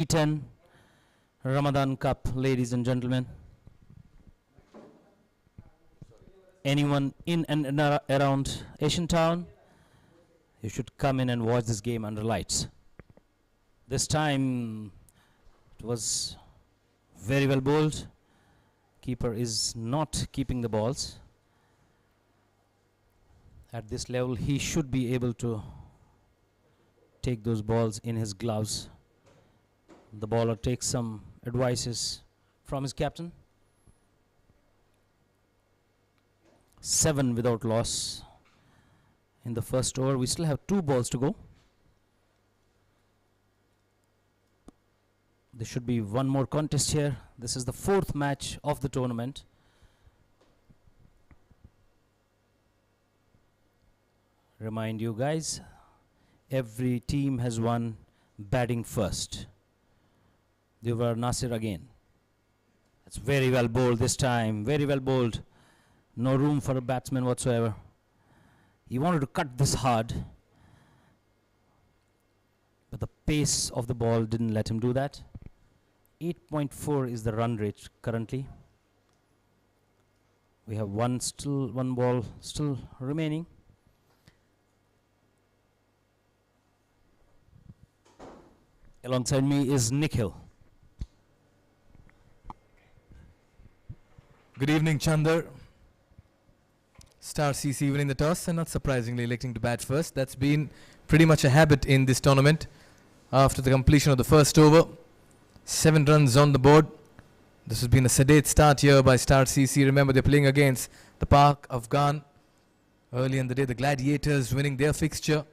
T10 Ramadan Cup, ladies and gentlemen. Anyone in and around Asian Town, you should come in and watch this game under lights. This time it was very well bowled. Keeper is not keeping the balls. At this level, he should be able to take those balls in his gloves. The bowler takes some advices from his captain. 7 without loss in the first over. We still have 2 balls to go. There should be one more contest here. This is the 4th match of the tournament. Remind you guys, every team has won batting first. They were Nasir again. It's very well bowled this time. Very well bowled. No room for a batsman whatsoever. He wanted to cut this hard, but the pace of the ball didn't let him do that. 8.4 is the run rate currently. We have one ball still remaining. Alongside me is Nikhil. Good evening, Chandar. Star CC winning the toss and not surprisingly electing to bat first. That's been pretty much a habit in this tournament. After the completion of the first over, 7 runs on the board. This has been a sedate start here by Star CC. Remember, they're playing against the Park Afghan. Early in the day, the Gladiators winning their fixture.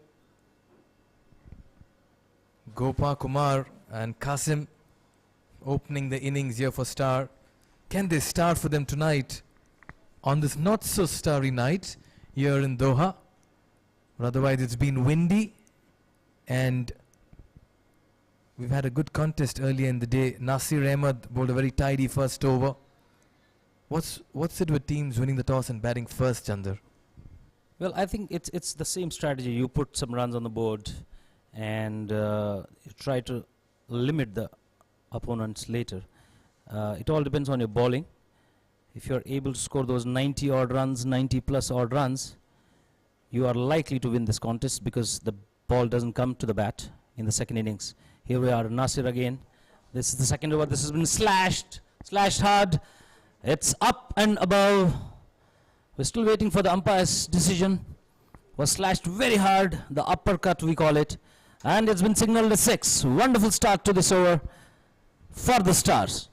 Gopal Kumar and Qasim opening the innings here for Star. Can they start for them tonight on this not so starry night here in Doha? But otherwise, it's been windy and we've had a good contest earlier in the day. Nasir Ahmed bowled a very tidy first over. What's it with teams winning the toss and batting first, Chandar? Well, I think it's the same strategy. You put some runs on the board and you try to limit the opponents later. It all depends on your bowling. If you're able to score those 90 odd runs, 90 plus odd runs, you are likely to win this contest because the ball doesn't come to the bat in the second innings. Here we are, Nasir again. This is the second over. This has been slashed hard. It's up and above. We're still waiting for the umpire's decision. Was slashed very hard, the uppercut we call it. And it's been signaled a 6. Wonderful start to this over for the Stars.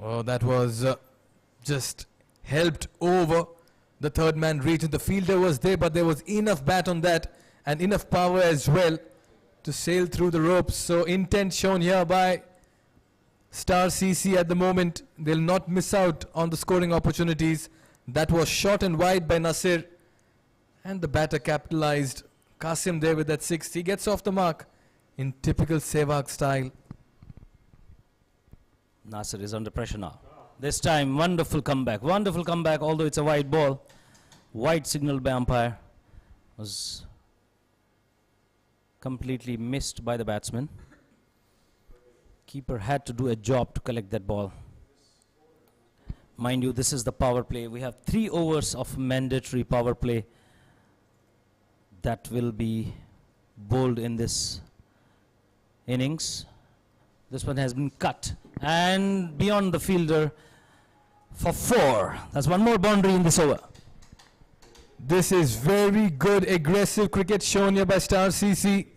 Oh, that was just helped over. The third man reached. The fielder was there, but there was enough bat on that and enough power as well to sail through the ropes. So intent shown here by Star CC at the moment. They'll not miss out on the scoring opportunities. That was short and wide by Nasir. And the batter capitalized. Qasim there with that 6. He gets off the mark in typical Sehwag style. Nasir is under pressure now. This time, wonderful comeback, although it's a wide ball. Wide signal by umpire. Was completely missed by the batsman. Keeper had to do a job to collect that ball. Mind you, this is the power play. We have 3 overs of mandatory power play that will be bowled in this innings. This one has been cut and beyond the fielder for 4. That's one more boundary in this over. This is very good aggressive cricket shown here by Star CC.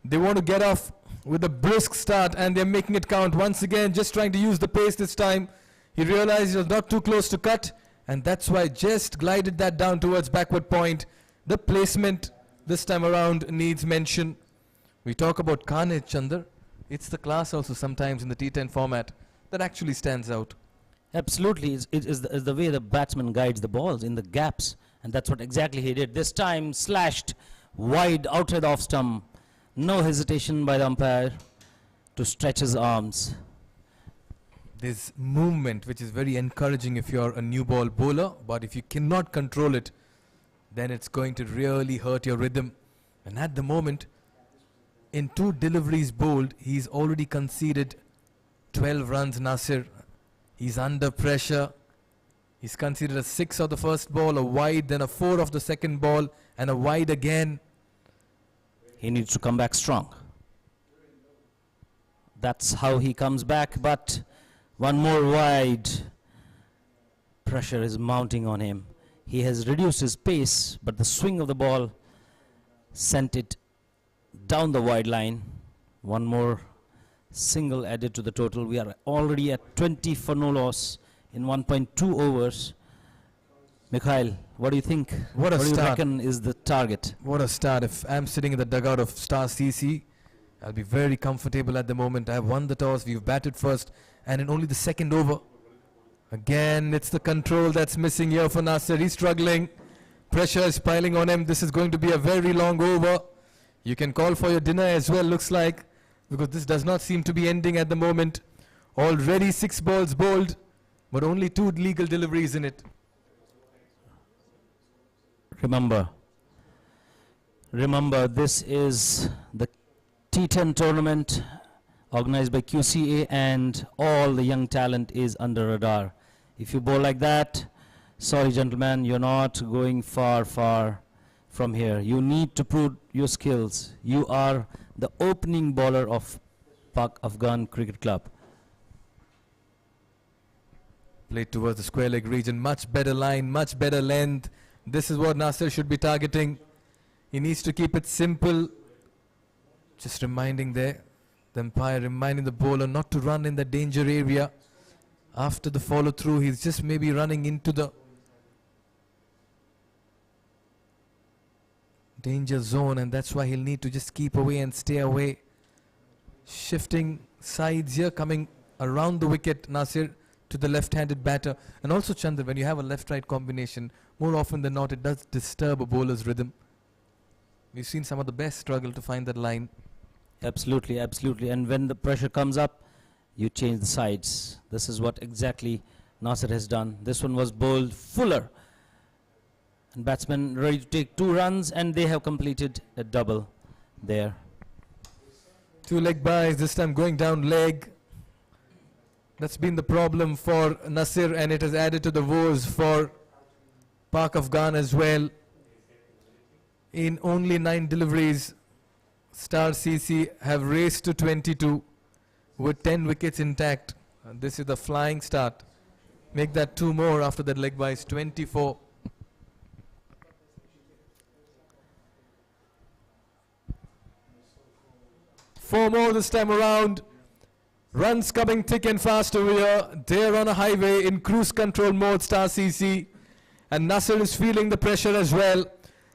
They want to get off with a brisk start and they're making it count. Once again, just trying to use the pace this time. He realized he was not too close to cut and that's why just glided that down towards backward point. The placement this time around needs mention. We talk about carnage, Chandar. It's the class also sometimes in the T10 format that actually stands out. Absolutely. It is the way the batsman guides the balls in the gaps. And that's what exactly he did. This time slashed wide outside off stump. No hesitation by the umpire to stretch his arms. There's movement which is very encouraging if you're a new ball bowler. But if you cannot control it, then it's going to really hurt your rhythm. And at the moment, in 2 deliveries bowled, he's already conceded 12 runs, Nasir. He's under pressure. He's conceded a 6 of the first ball, a wide, then a 4 of the second ball, and a wide again. He needs to come back strong. That's how he comes back, but one more wide. Pressure is mounting on him. He has reduced his pace, but the swing of the ball sent it down the wide line. One more single added to the total. We are already at 20 for no loss in 1.2 overs. Mikhail, what do you think? What a do you start. reckon is the target? What a start. If I'm sitting in the dugout of Star CC, I'll be very comfortable at the moment. I have won the toss. We've batted first. And in only the second over, again, it's the control that's missing here for Nasir. He's struggling. Pressure is piling on him. This is going to be a very long over. You can call for your dinner as well, looks like, because this does not seem to be ending at the moment. Already 6 balls bowled, but only 2 legal deliveries in it. Remember, this is the T10 tournament organized by QCA, and all the young talent is under radar. If you bowl like that, sorry gentlemen, you're not going far from here. You need to prove your skills. You are the opening bowler of Pak Afghan Cricket Club. Played towards the square leg region. Much better line, much better length. This is what Nasir should be targeting. He needs to keep it simple. Just reminding the umpire, reminding the bowler not to run in the danger area. After the follow through, he's just maybe running into the danger zone, and that's why he'll need to just keep away and stay away. Shifting sides here, coming around the wicket, Nasir, to the left-handed batter. And also, Chandra, when you have a left-right combination, more often than not, it does disturb a bowler's rhythm. We've seen some of the best struggle to find that line. Absolutely, absolutely. And when the pressure comes up, you change the sides. This is what exactly Nasir has done. This one was bowled fuller. And batsmen ready to take 2 runs, and they have completed a double there. 2 leg byes, this time going down leg. That's been the problem for Nasir, and it has added to the woes for Pak Afghan as well. In only 9 deliveries, Star CC have raced to 22 with 10 wickets intact. And this is the flying start. Make that 2 more after that leg byes, 24. Four more this time around. Runs coming thick and fast over here. They're on a highway in cruise control mode, Star CC. And Nasir is feeling the pressure as well.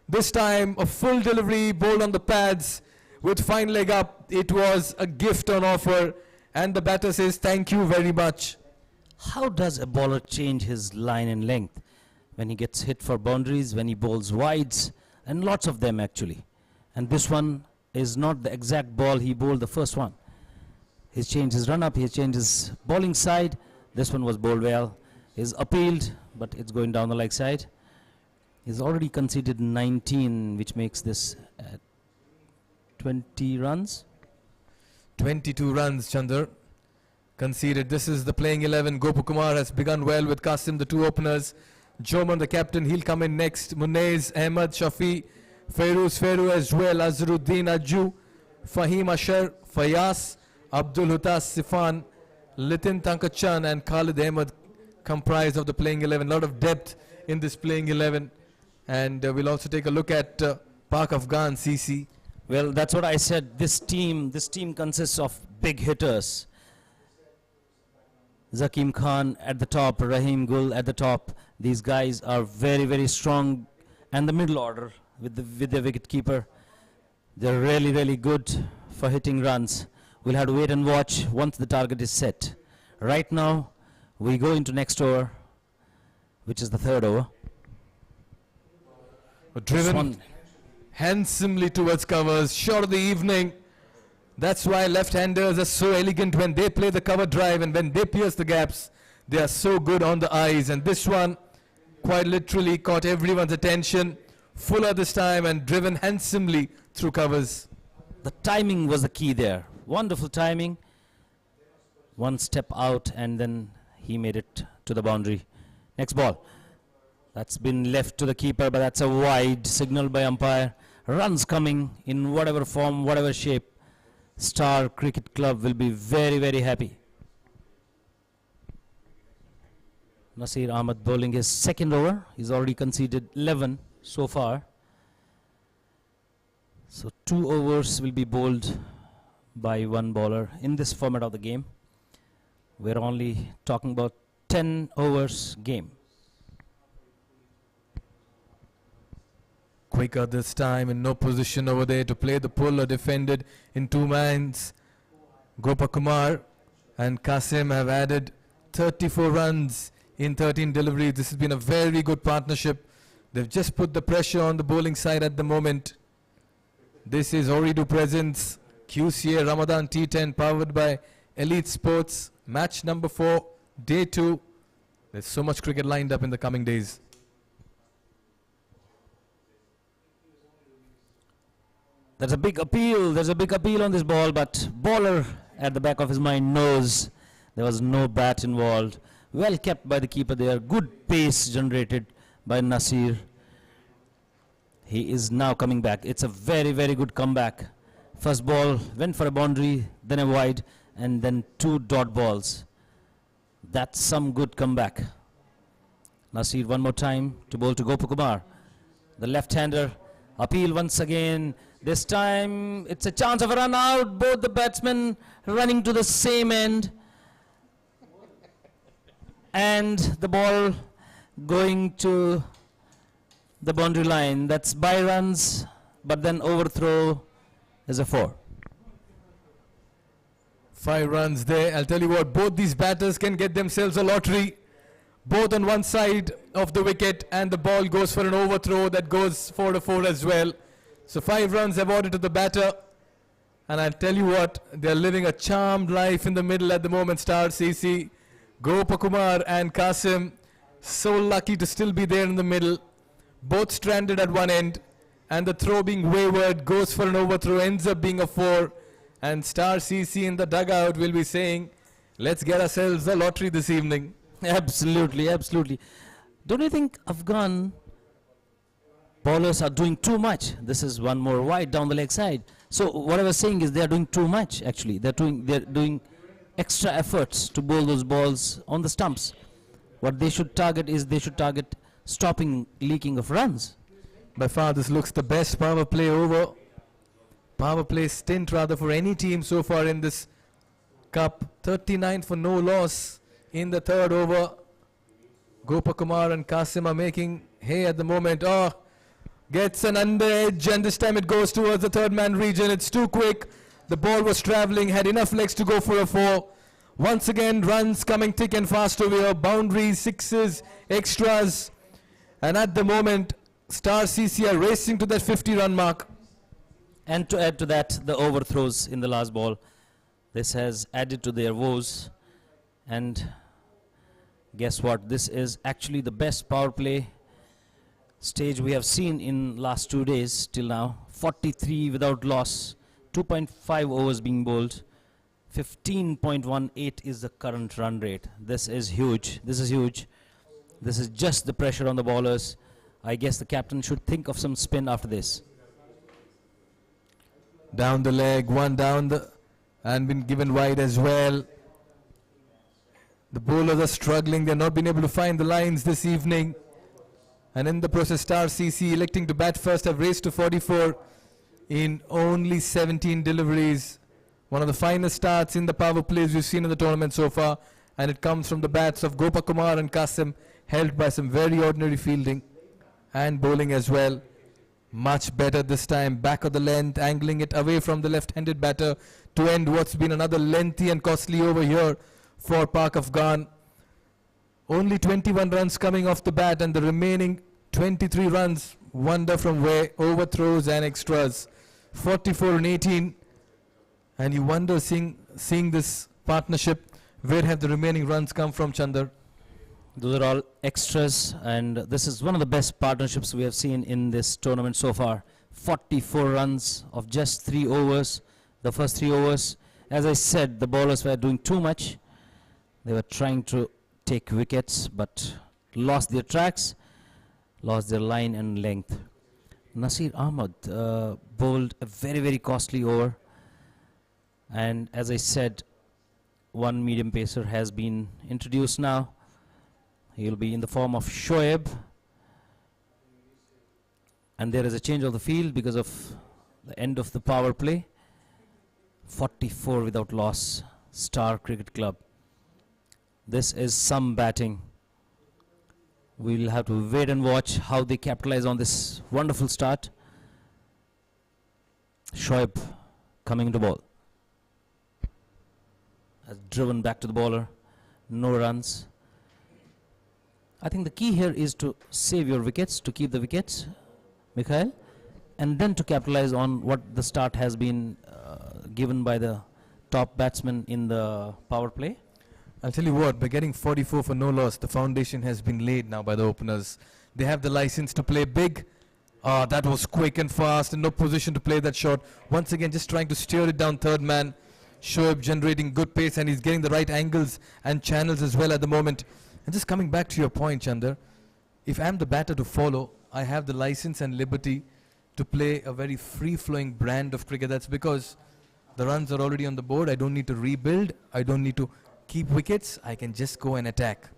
This time a full delivery bowled on the pads with fine leg up. It was a gift on offer, and the batter says thank you very much. How does a bowler change his line and length when he gets hit for boundaries, when he bowls wides, and lots of them actually? And this one is not the exact ball he bowled the first one. He's changed his run up, he's changed his bowling side. This one was bowled well. He's appealed, but it's going down the leg side. He's already conceded 19, which makes this 20 runs. 22 runs, Chandar conceded. This is the playing 11. Gopu Kumar has begun well with Qasim, the 2 openers. Joman, the captain, he'll come in next. Munez, Ahmed, Shafi, Feru as well. Azruddin, Ajju, Fahim Ashar, Fayas, Abdul Hutas, Sifan, Litin Tankachan, and Khalid Ahmed comprise of the playing 11. A lot of depth in this playing 11. And we'll also take a look at Pak Afghan CC. Well, that's what I said. This team consists of big hitters. Zakim Khan at the top, Rahim Gul at the top. These guys are very, very strong. And the middle order with the wicket keeper. They're really, really good for hitting runs. We'll have to wait and watch once the target is set. Right now, we go into next over, which is the 3rd over. Driven handsomely towards covers, short of the evening. That's why left-handers are so elegant when they play the cover drive, and when they pierce the gaps, they are so good on the eyes. And this one quite literally caught everyone's attention. Fuller this time and driven handsomely through covers. The timing was the key there. Wonderful timing. One step out and then he made it to the boundary. Next ball. That's been left to the keeper, but that's a wide signal by umpire. Runs coming in whatever form, whatever shape. Star Cricket Club will be very, very happy. Nasir Ahmed bowling his second over. He's already conceded 11 so far. So 2 overs will be bowled by one bowler in this format of the game. We're only talking about 10 overs game. Quicker this time, in no position over there to play the pull or defended in 2 mans. Gopakumar and Qasim have added 34 runs in 13 deliveries. This has been a very good partnership. They've just put the pressure on the bowling side at the moment. This is Ooredoo Presents QCA Ramadan T10 powered by Elite Sports. Match number 4, day 2. There's so much cricket lined up in the coming days. There's a big appeal. There's a big appeal on this ball, but bowler at the back of his mind knows there was no bat involved. Well kept by the keeper there. Good pace generated by Nasir. He is now coming back. It's a very, very good comeback. First ball went for a boundary, then a wide, and then 2 dot balls. That's some good comeback. Nasir one more time to bowl to Gopakumar. The left-hander. Appeal once again. This time it's a chance of a run out. Both the batsmen running to the same end. And the ball going to the boundary line. That's by runs, but then overthrow is a 4. 5 runs there. I'll tell you what, both these batters can get themselves a lottery. Both on one side of the wicket, and the ball goes for an overthrow that goes 4 to 4 as well. So 5 runs awarded to the batter. And I'll tell you what, they're living a charmed life in the middle at the moment, Star CC. Gopakumar and Qasim, so lucky to still be there in the middle. Both stranded at one end, and the throw being wayward goes for an overthrow, ends up being a 4. And Star CC in the dugout will be saying, let's get ourselves a lottery this evening. Absolutely, absolutely. Don't you think Afghan bowlers are doing too much? This is one more wide down the leg side. So what I was saying is they are doing too much actually. They're doing extra efforts to bowl those balls on the stumps. What they should target is stopping leaking of runs. By far this looks the best power play over. Power play stint rather for any team so far in this cup. 39 for no loss in the 3rd over. Gopakumar and Qasim are making hay at the moment. Oh, gets an under edge, and this time it goes towards the 3rd man region. It's too quick. The ball was travelling, had enough legs to go for a 4. Once again, runs coming thick and fast over here. Boundaries, 6s, extras. And at the moment, Star CC are racing to that 50-run mark. And to add to that, the overthrows in the last ball. This has added to their woes. And guess what? This is actually the best power play stage we have seen in last 2 days till now. 43 without loss. 2.5 overs being bowled. 15.18 is the current run rate. This is huge. This is huge. This is just the pressure on the bowlers. I guess the captain should think of some spin after this. Down the leg, one down the, and been given wide as well. The bowlers are struggling. They've not been able to find the lines this evening. And in the process, Star CC electing to bat first have raced to 44 in only 17 deliveries. One of the finest starts in the power plays we've seen in the tournament so far. And it comes from the bats of Gopakumar and Qasim, helped by some very ordinary fielding and bowling as well. Much better this time, back of the length, angling it away from the left-handed batter to end what's been another lengthy and costly over here for Pak Afghan. Only 21 runs coming off the bat, and the remaining 23 runs, wonder from where, overthrows and extras. 44 and 18, and you wonder seeing this partnership, where have the remaining runs come from, Chandar? Those are all extras, and this is one of the best partnerships we have seen in this tournament so far. 44 runs of just 3 overs. The first 3 overs, as I said, the bowlers were doing too much. They were trying to take wickets but lost their tracks, lost their line and length. Nasir Ahmed bowled a very, very costly over. And as I said, one medium pacer has been introduced now. He will be in the form of Shoaib. And there is a change of the field because of the end of the power play. 44 without loss, Star Cricket Club. This is some batting. We'll have to wait and watch how they capitalize on this wonderful start. Shoaib coming to ball. Has driven back to the bowler. No runs. I think the key here is to save your wickets, to keep the wickets, Mikhail, and then to capitalize on what the start has been given by the top batsman in the power play. I'll tell you what, by getting 44 for no loss, the foundation has been laid now by the openers. They have the license to play big. That was quick and fast, in no position to play that shot. Once again, just trying to steer it down third man. Shoaib generating good pace, and he's getting the right angles and channels as well at the moment. And just coming back to your point, Chandar, if I'm the batter to follow, I have the license and liberty to play a very free-flowing brand of cricket. That's because the runs are already on the board. I don't need to rebuild. I don't need to keep wickets. I can just go and attack.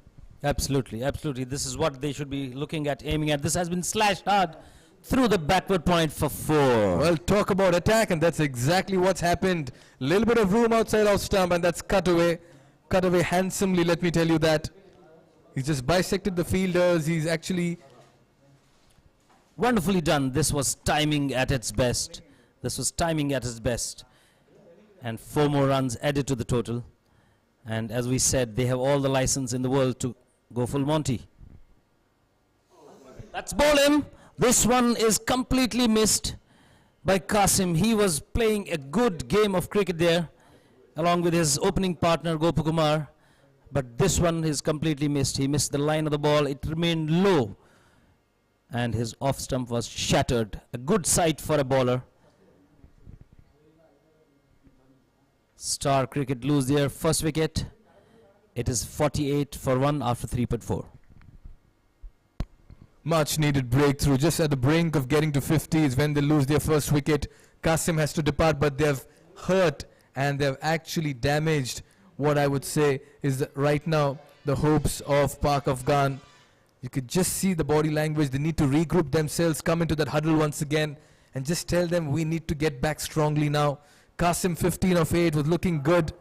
Absolutely, absolutely. This is what they should be looking at, aiming at. This has been slashed hard through the backward point for 4. Well, talk about attack, and that's exactly what's happened. Little bit of room outside off stump, and that's cut away. Cut away handsomely, let me tell you that. He's just bisected the fielders. He's actually... Wonderfully done. This was timing at its best. This was timing at its best. And 4 more runs added to the total. And as we said, they have all the license in the world to go full Monty. Let's bowl him. This one is completely missed by Qasim. He was playing a good game of cricket there, along with his opening partner, Gopakumar. But this one is completely missed. He missed the line of the ball. It remained low. And his off stump was shattered. A good sight for a bowler. Star Cricket lose their first wicket. It is 48 for 1 after 3.4. Much needed breakthrough. Just at the brink of getting to 50 is when they lose their first wicket. Qasim has to depart, but they've hurt and they've actually damaged what I would say is right now the hopes of Pak Afghan. You could just see the body language. They need to regroup themselves, come into that huddle once again, and just tell them we need to get back strongly now. Qasim 15 of 8 was looking good,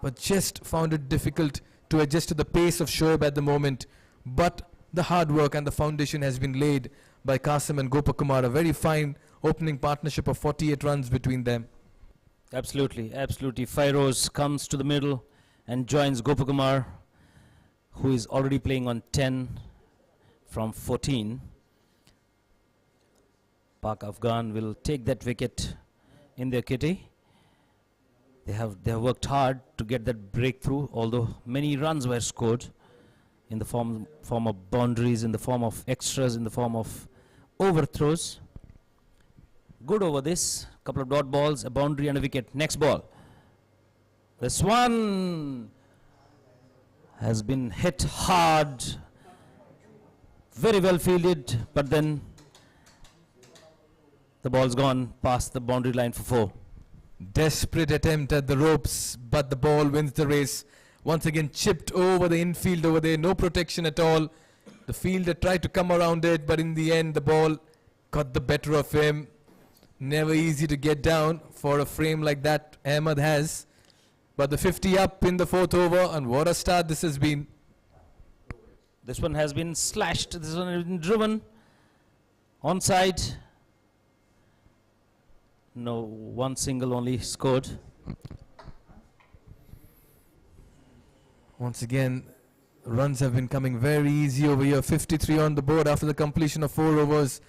but just found it difficult to adjust to the pace of Shoaib at the moment. But the hard work and the foundation has been laid by Qasim and Gopakumar. A very fine opening partnership of 48 runs between them. Absolutely, absolutely. Fairoz comes to the middle and joins Gopakumar, who is already playing on 10 from 14. Pak Afghan will take that wicket in their kitty. They have worked hard to get that breakthrough, although many runs were scored in the form of boundaries, in the form of extras, in the form of overthrows. Good over this. Couple of dot balls, a boundary and a wicket. Next ball. This one has been hit hard. Very well fielded, but then the ball's gone past the boundary line for 4. Desperate attempt at the ropes, but the ball wins the race. Once again chipped over the infield over there, no protection at all. The fielder tried to come around it, but in the end the ball got the better of him. Never easy to get down for a frame like that Ahmed has. But the 50 up in the 4th over, and what a start this has been. This one has been slashed, this one has been driven. Onside. No, one single only scored. Once again, runs have been coming very easy over here. 53 on the board after the completion of 4 overs.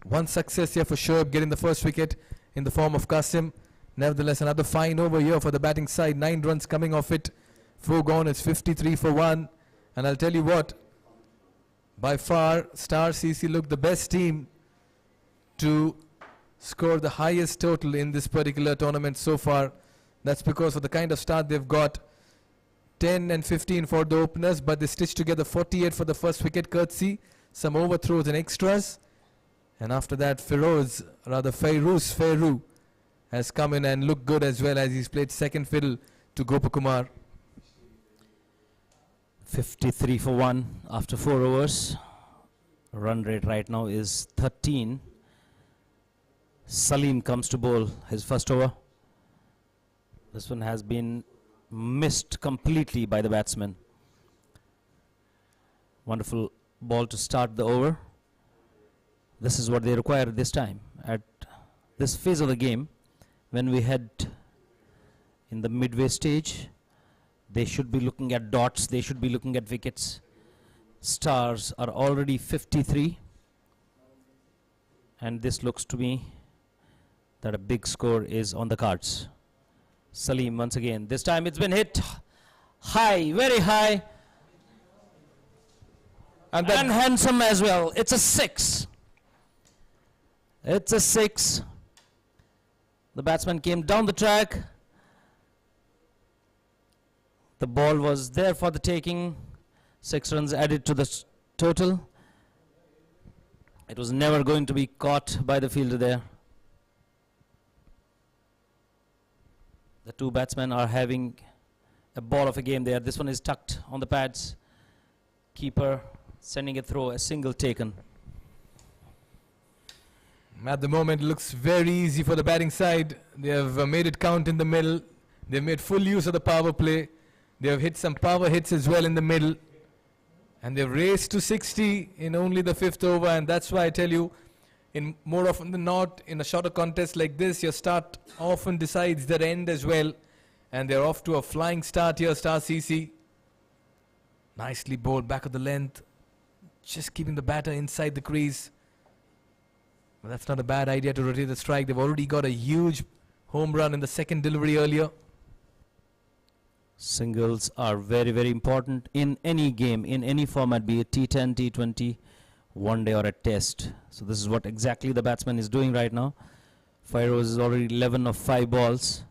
One success here for Shoaib, getting the first wicket in the form of Qasim. Nevertheless, another fine over here for the batting side. 9 runs coming off it. 4 gone, it's 53 for 1. And I'll tell you what, by far, Star CC looked the best team to scored the highest total in this particular tournament so far. That's because of the kind of start they've got. 10 and 15 for the openers, but they stitched together 48 for the first wicket courtesy, some overthrows and extras. And after that, Feroz Feru has come in and looked good as well, as he's played second fiddle to Gopakumar. 53 for 1 after 4 overs. Run rate right now is 13. Salim comes to bowl his first over. This one has been missed completely by the batsman. Wonderful ball to start the over. This is what they require at this time. At this phase of the game, when we head in the midway stage, they should be looking at dots, they should be looking at wickets. Stars are already 53. And this looks to me that a big score is on the cards. Salim once again. This time it's been hit high, very high. And handsome as well. It's a 6. It's a 6. The batsman came down the track. The ball was there for the taking. 6 runs added to the total. It was never going to be caught by the fielder there. The two batsmen are having a ball of a game there. This one is tucked on the pads. Keeper sending a throw, a single taken. At the moment, it looks very easy for the batting side. They have made it count in the middle. They've made full use of the power play. They have hit some power hits as well in the middle. And they've raced to 60 in only the 5th over. And that's why I tell you, in more often than not, in a shorter contest like this, your start often decides their end as well. And they're off to a flying start here, Star CC. Nicely bowled back of the length. Just keeping the batter inside the crease. But that's not a bad idea to rotate the strike. They've already got a huge home run in the second delivery earlier. Singles are very, very important in any game, in any format, be it T10, T20, one day or a test. So this is what exactly the batsman is doing right now. Feroz is already 11 of 5 balls.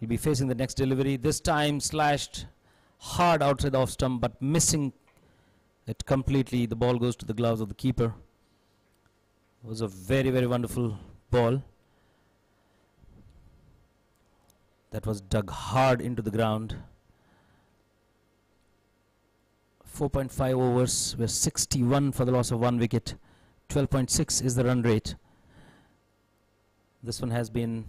He'll be facing the next delivery. This time slashed hard outside the off stump, but missing it completely. The ball goes to the gloves of the keeper. It was a very, very wonderful ball. That was dug hard into the ground. 4.5 overs, we're 61 for the loss of 1 wicket. 12.6 is the run rate. This one has been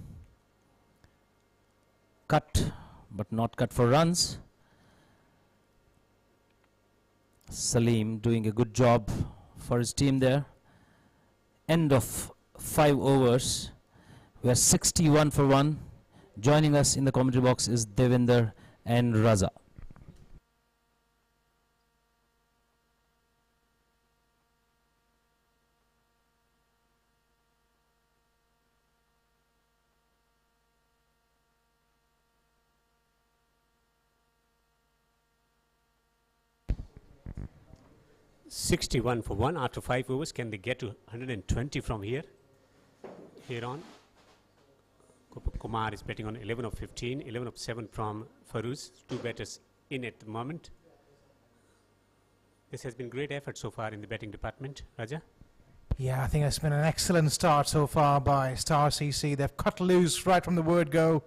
cut, but not cut for runs. Salim doing a good job for his team there. End of 5 overs. We are 61 for 1. Joining us in the commentary box is Devinder and Raza. $61 for 1 after 5 overs. Can they get to 120 from here? Here on. Kumar is betting on 11 of 15, 11 of 7 from Farooz. 2 batters in at the moment. This has been great effort so far in the betting department. Raja? Yeah, I think it's been an excellent start so far by Star CC. They've cut loose right from the word go.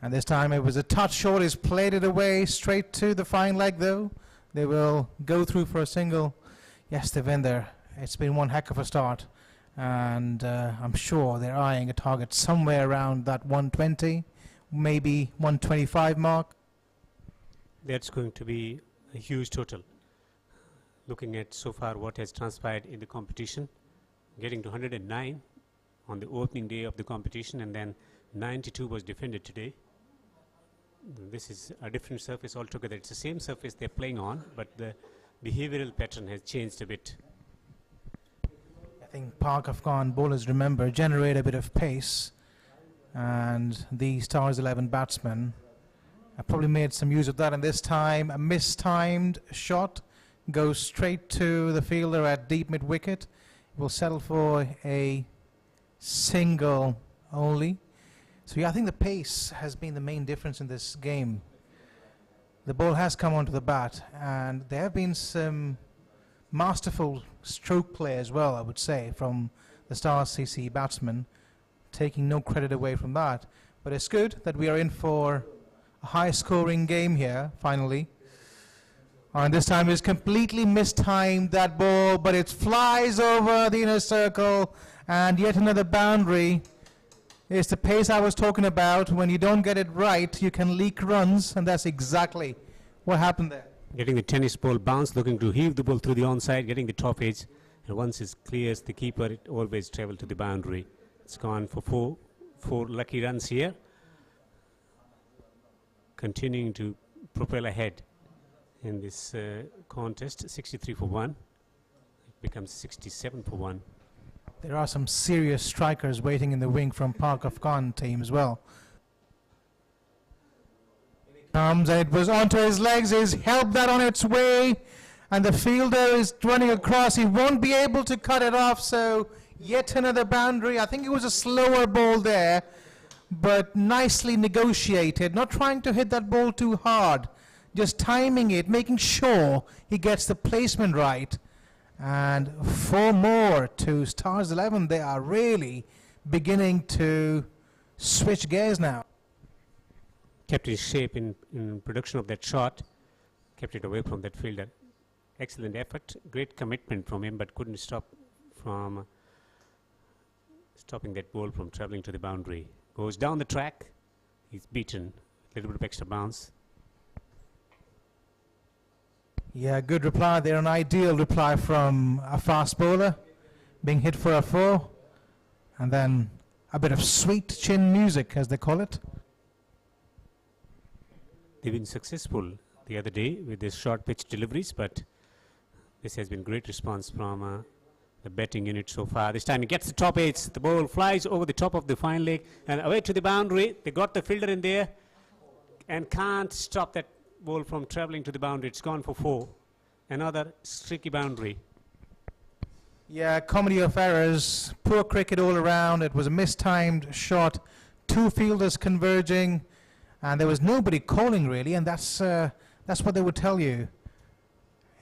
And this time it was a touch short. He's played it away straight to the fine leg though. They will go through for a single. Yes, Devinder, it's been one heck of a start. And I'm sure they're eyeing a target somewhere around that 120, maybe 125 mark. That's going to be a huge total. Looking at so far what has transpired in the competition, getting to 109 on the opening day of the competition, and then 92 was defended today. This is a different surface altogether. It's the same surface they're playing on, but the behavioral pattern has changed a bit. I think Park Afghan bowlers, remember, generate a bit of pace, and the Stars 11 batsmen have probably made some use of that. And this time, a mistimed shot goes straight to the fielder at deep mid wicket. Will settle for a single only. So yeah, I think the pace has been the main difference in this game. The ball has come onto the bat, and there have been some masterful stroke play as well, I would say, from the Stars CC batsmen, taking no credit away from that. But it's good that we are in for a high-scoring game here, finally. And this time it's completely mistimed, that ball, but it flies over the inner circle, and yet another boundary. It's the pace I was talking about. When you don't get it right, you can leak runs, and that's exactly what happened there. Getting the tennis ball bounce, looking to heave the ball through the onside, getting the top edge, and once it clears the keeper, it always travels to the boundary. It's gone for four lucky runs here. Continuing to propel ahead in this contest, 63 for 1. It becomes 67 for 1. There are some serious strikers waiting in the wing from Park Afghan team as well. Comes, and it was onto his legs. He's helped that on its way, and the fielder is running across. He won't be able to cut it off, so yet another boundary. I think it was a slower ball there, but nicely negotiated. Not trying to hit that ball too hard, just timing it, making sure he gets the placement right. And 4 more to Stars 11. They are really beginning to switch gears now. Kept his shape in production of that shot, kept it away from that fielder. Excellent effort, great commitment from him, but couldn't stop from stopping that ball from traveling to the boundary. Goes down the track, he's beaten. A little bit of extra bounce. Yeah, good reply there, an ideal reply from a fast bowler, being hit for a 4, and then a bit of sweet chin music, as they call it. They've been successful the other day with these short pitch deliveries, but this has been great response from the batting unit so far. This time he gets the top edge, the ball flies over the top of the fine leg and away to the boundary. They got the fielder in there and can't stop that ball from traveling to the boundary. It's gone for 4. Another streaky boundary. Yeah, comedy of errors, poor cricket all around. It was a mistimed shot, 2 fielders converging, and there was nobody calling really, and that's what they would tell you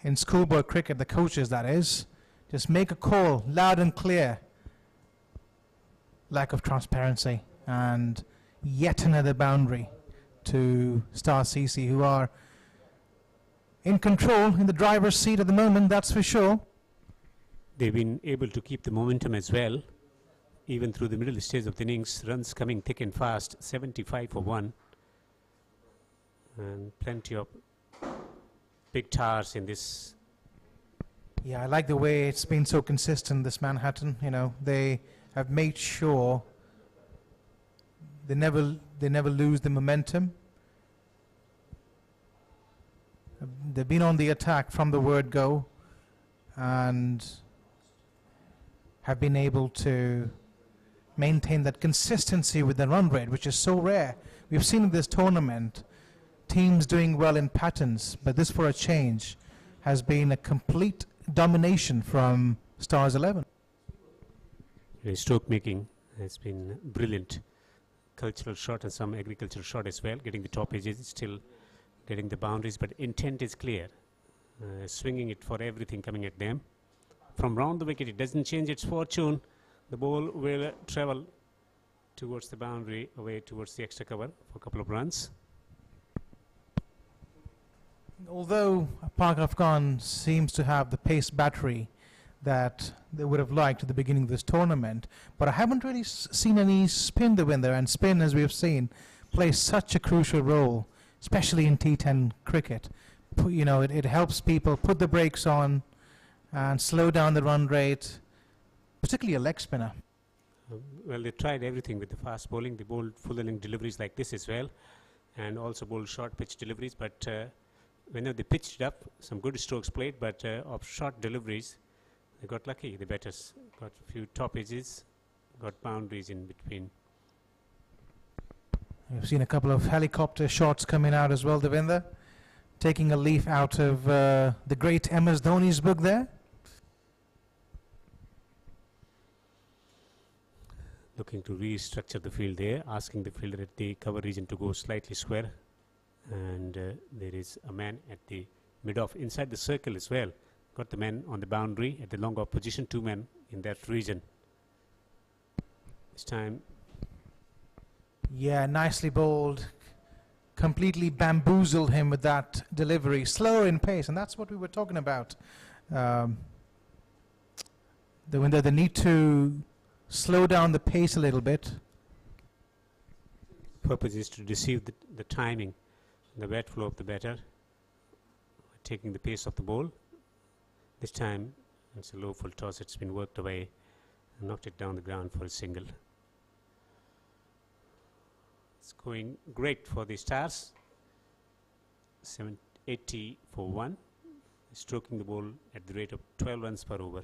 in schoolboy cricket, the coaches that is. Just make a call loud and clear. Lack of transparency, and yet another boundary to Star CC, who are in control, in the driver's seat at the moment, that's for sure. They've been able to keep the momentum as well, even through the middle stage of the innings. Runs coming thick and fast, 75 for 1. And plenty of big towers in this. Yeah, I like the way it's been so consistent, this Manhattan. You know, they have made sure they never lose the momentum. They've been on the attack from the word go and have been able to maintain that consistency with the run rate, which is so rare. We've seen in this tournament teams doing well in patterns, but this, for a change, has been a complete domination from Stars 11. Stroke making has been brilliant. Cultural shot and some agricultural shot as well. Getting the top edges, still getting the boundaries, but intent is clear. Swinging it for everything coming at them. From round the wicket, it doesn't change its fortune. The ball will travel towards the boundary, away towards the extra cover for a couple of runs. Although Park Afghan seems to have the pace battery that they would have liked at the beginning of this tournament, but I haven't really seen any spin the winner, and spin, as we have seen, plays such a crucial role, especially in T10 cricket. You know, it helps people put the brakes on and slow down the run rate, particularly a leg spinner. Well, they tried everything with the fast bowling. They bowled full-length deliveries like this as well, and also bowled short pitch deliveries, but whenever they pitched it up, some good strokes played, but of short deliveries, they got lucky. The batters got a few top edges, got boundaries in between. You've seen a couple of helicopter shots coming out as well, Devinder, taking a leaf out of the great MS Dhoni's book there. looking to restructure the field there, asking the fielder at the cover region to go slightly square. And there is a man at the mid-off inside the circle as well. Got the man on the boundary at the long-off position, 2 men in that region. This time, Yeah, nicely bowled. Completely bamboozled him with that delivery. Slower in pace, and that's what we were talking about. The need to slow down the pace a little bit. purpose is to deceive the timing, the bat flow of the batter, taking the pace of the ball. This time, it's a low full toss. It's been worked away and knocked it down the ground for a single. It's going great for the Stars. 780 for 1. Stroking the ball at the rate of 12 runs per over.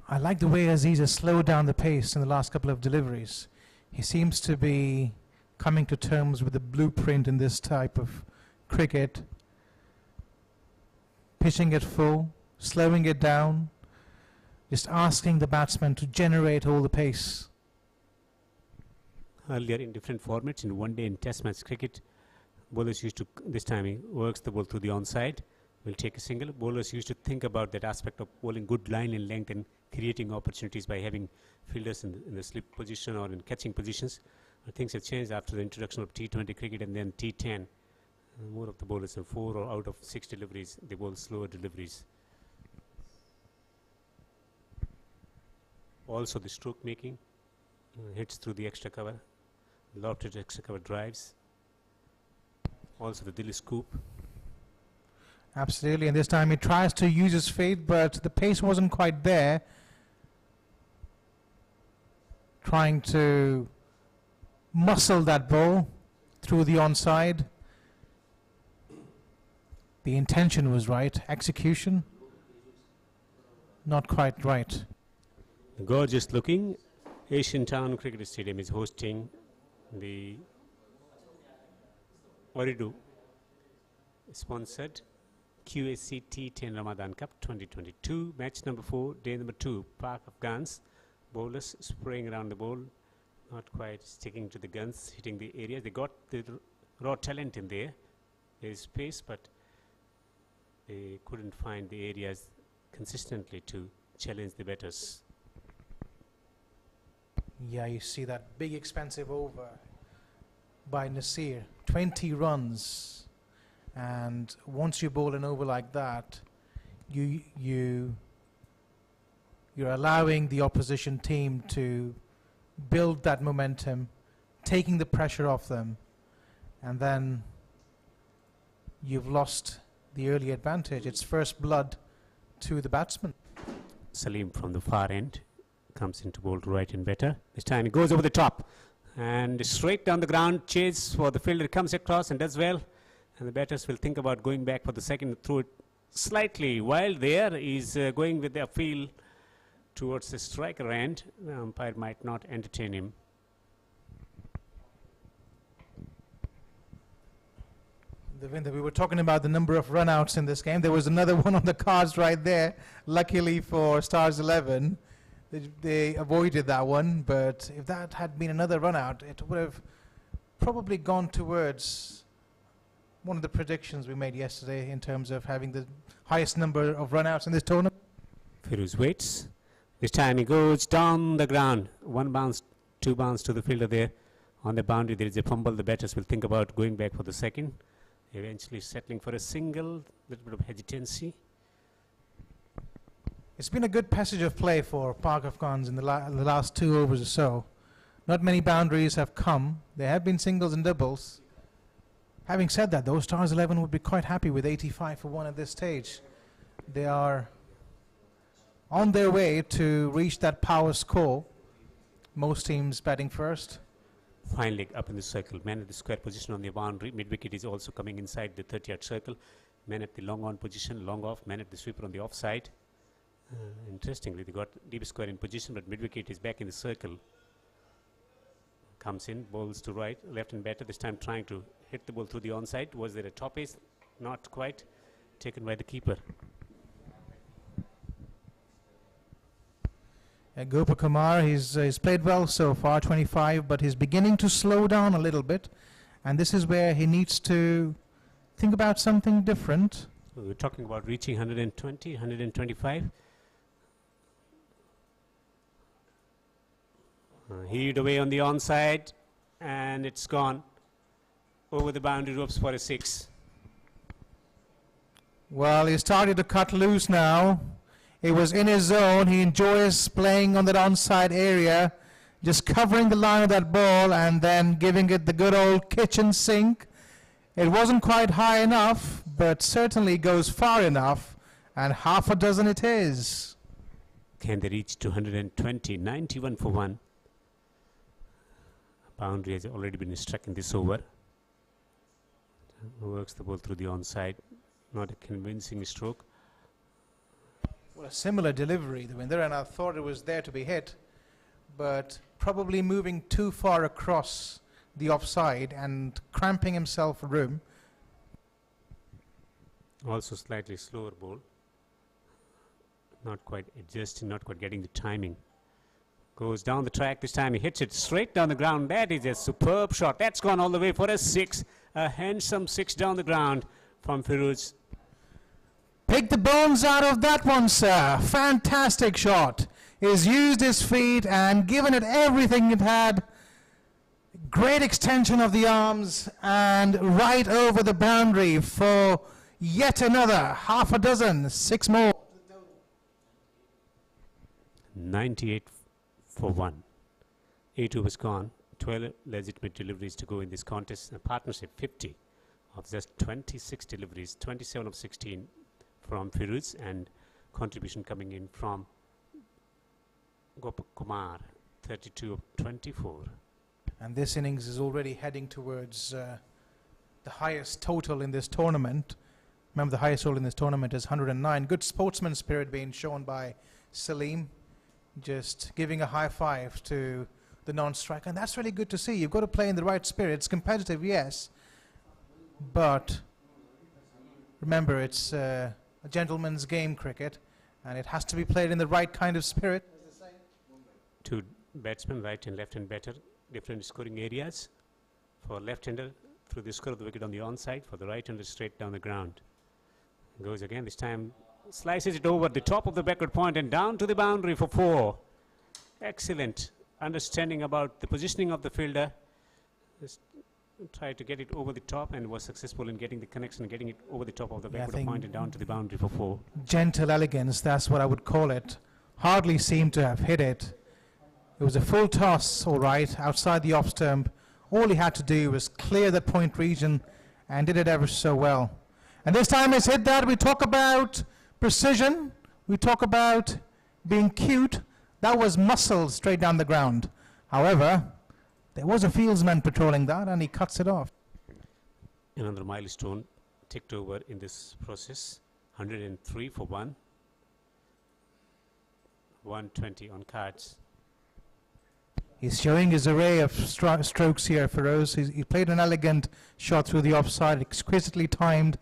I like the way Aziz has slowed down the pace in the last couple of deliveries. He seems to be coming to terms with the blueprint in this type of cricket. Pitching it full, slowing it down, just asking the batsman to generate all the pace. Earlier in different formats, in one day in Test match cricket, bowlers used to, this time he works the ball through the onside, will take a single. Bowlers used to think about that aspect of bowling good line and length and creating opportunities by having fielders in the slip position or in catching positions. Things have changed after the introduction of T20 cricket and then T10. More of the bowlers have 4 or out of 6 deliveries, they bowl slower deliveries. Also the stroke making, hits through the extra cover, lofted extra cover drives. Also the Dilly scoop. Absolutely, and this time he tries to use his fade, but the pace wasn't quite there. Trying to muscle that ball through the onside. The intention was right, execution not quite right. Gorgeous looking. Asian Town Cricket Stadium is hosting the Ooredoo sponsored QSC T10 Ramadan Cup 2022. Match number 4, day number 2, Park Afghans. Bowlers spraying around the ball, not quite sticking to the guns, hitting the areas. They got the raw talent in there. There is space, but they couldn't find the areas consistently to challenge the batters. Yeah, you see that big expensive over by Nasir, 20 runs, and once you bowl an over like that, you're allowing the opposition team to build that momentum, taking the pressure off them, and then you've lost the early advantage. It's first blood to the batsman. Salim from the far end comes into bowl to right and better. This time he goes over the top and straight down the ground, chase for the fielder, comes across and does well. And the batters will think about going back for the second, through it slightly wild there. He's going with the feel towards the striker end. The umpire might not entertain him. Devinder, we were talking about the number of run-outs in this game. There was another one on the cards right there. Luckily for Stars 11, they avoided that one. But if that had been another run-out, it would have probably gone towards one of the predictions we made yesterday in terms of having the highest number of run-outs in this tournament. Firuz waits. This time he goes down the ground. 1 bounce, 2 bounce to the fielder there. On the boundary there is a fumble. The batters will think about going back for the second. Eventually settling for a single, little bit of hesitancy. It's been a good passage of play for Park Afghans in the last 2 overs or so. Not many boundaries have come. There have been singles and doubles. Having said that, though, Stars 11 would be quite happy with 85 for 1 at this stage. They are on their way to reach that power score. Most teams batting first. Fine leg up in the circle. Man at the square position on the boundary. Mid wicket is also coming inside the 30-yard circle. Man at the long on position, long off. Man at the sweeper on the offside. Interestingly, they got deep square in position, but mid wicket is back in the circle. Comes in, bowls to right, left and batter. This time trying to hit the ball through the onside. Was there a top ace? Not quite. Taken by the keeper. Gopal Kumar, he's played well so far, 25, but he's beginning to slow down a little bit. And this is where he needs to think about something different. We're talking about reaching 120, 125. Heaved away on the onside, and it's gone over the boundary ropes for a 6. Well, he started to cut loose now. He was in his zone. He enjoys playing on that onside area, just covering the line of that ball and then giving it the good old kitchen sink. It wasn't quite high enough, but certainly goes far enough, and half a dozen it is. Can they reach 220, 91 for 1? Boundary has already been struck in this over. Works the ball through the onside. Not a convincing stroke. Well, a similar delivery, Devinder, and I thought it was there to be hit, but probably moving too far across the offside and cramping himself room. Also slightly slower ball. Not quite adjusting, not quite getting the timing. Goes down the track this time. He hits it straight down the ground. That is a superb shot. That's gone all the way for a 6. A handsome 6 down the ground from Firuz. Pick the bones out of that one, sir. Fantastic shot. He's used his feet and given it everything it had. Great extension of the arms and right over the boundary for yet another half a dozen, 6 more. 98 for 1. 8 overs gone. 12 legitimate deliveries to go in this contest. A partnership 50 of just 26 deliveries. 27 of 16 from Firuz, and contribution coming in from Gopal Kumar, 32 of 24. And this innings is already heading towards the highest total in this tournament. Remember, the highest total in this tournament is 109. Good sportsman spirit being shown by Salim, just giving a high five to the non-striker. And that's really good to see. You've got to play in the right spirit. It's competitive, yes, but remember, it's a gentleman's game, cricket, and it has to be played in the right kind of spirit. Two batsmen, right and left-hand batter, different scoring areas. For left-hander, through the score of the wicket on the onside. For the right-hander, straight down the ground. Goes again, this time slices it over the top of the backward point and down to the boundary for 4. Excellent understanding about the positioning of the fielder. Just tried to get it over the top and was successful in getting the connection, getting it over the top of the backward point and down to the boundary for 4. Gentle elegance, that's what I would call it. Hardly seemed to have hit it. It was a full toss, all right, outside the off stump. All he had to do was clear that point region and did it ever so well. And this time he's hit that. We talk about precision. We talk about being cute. That was muscled straight down the ground. However, there was a fieldsman patrolling that, and he cuts it off. Another milestone ticked over in this process. 103 for 1. 120 on cards. He's showing his array of strokes here, Feroz. He played an elegant shot through the offside, exquisitely timed.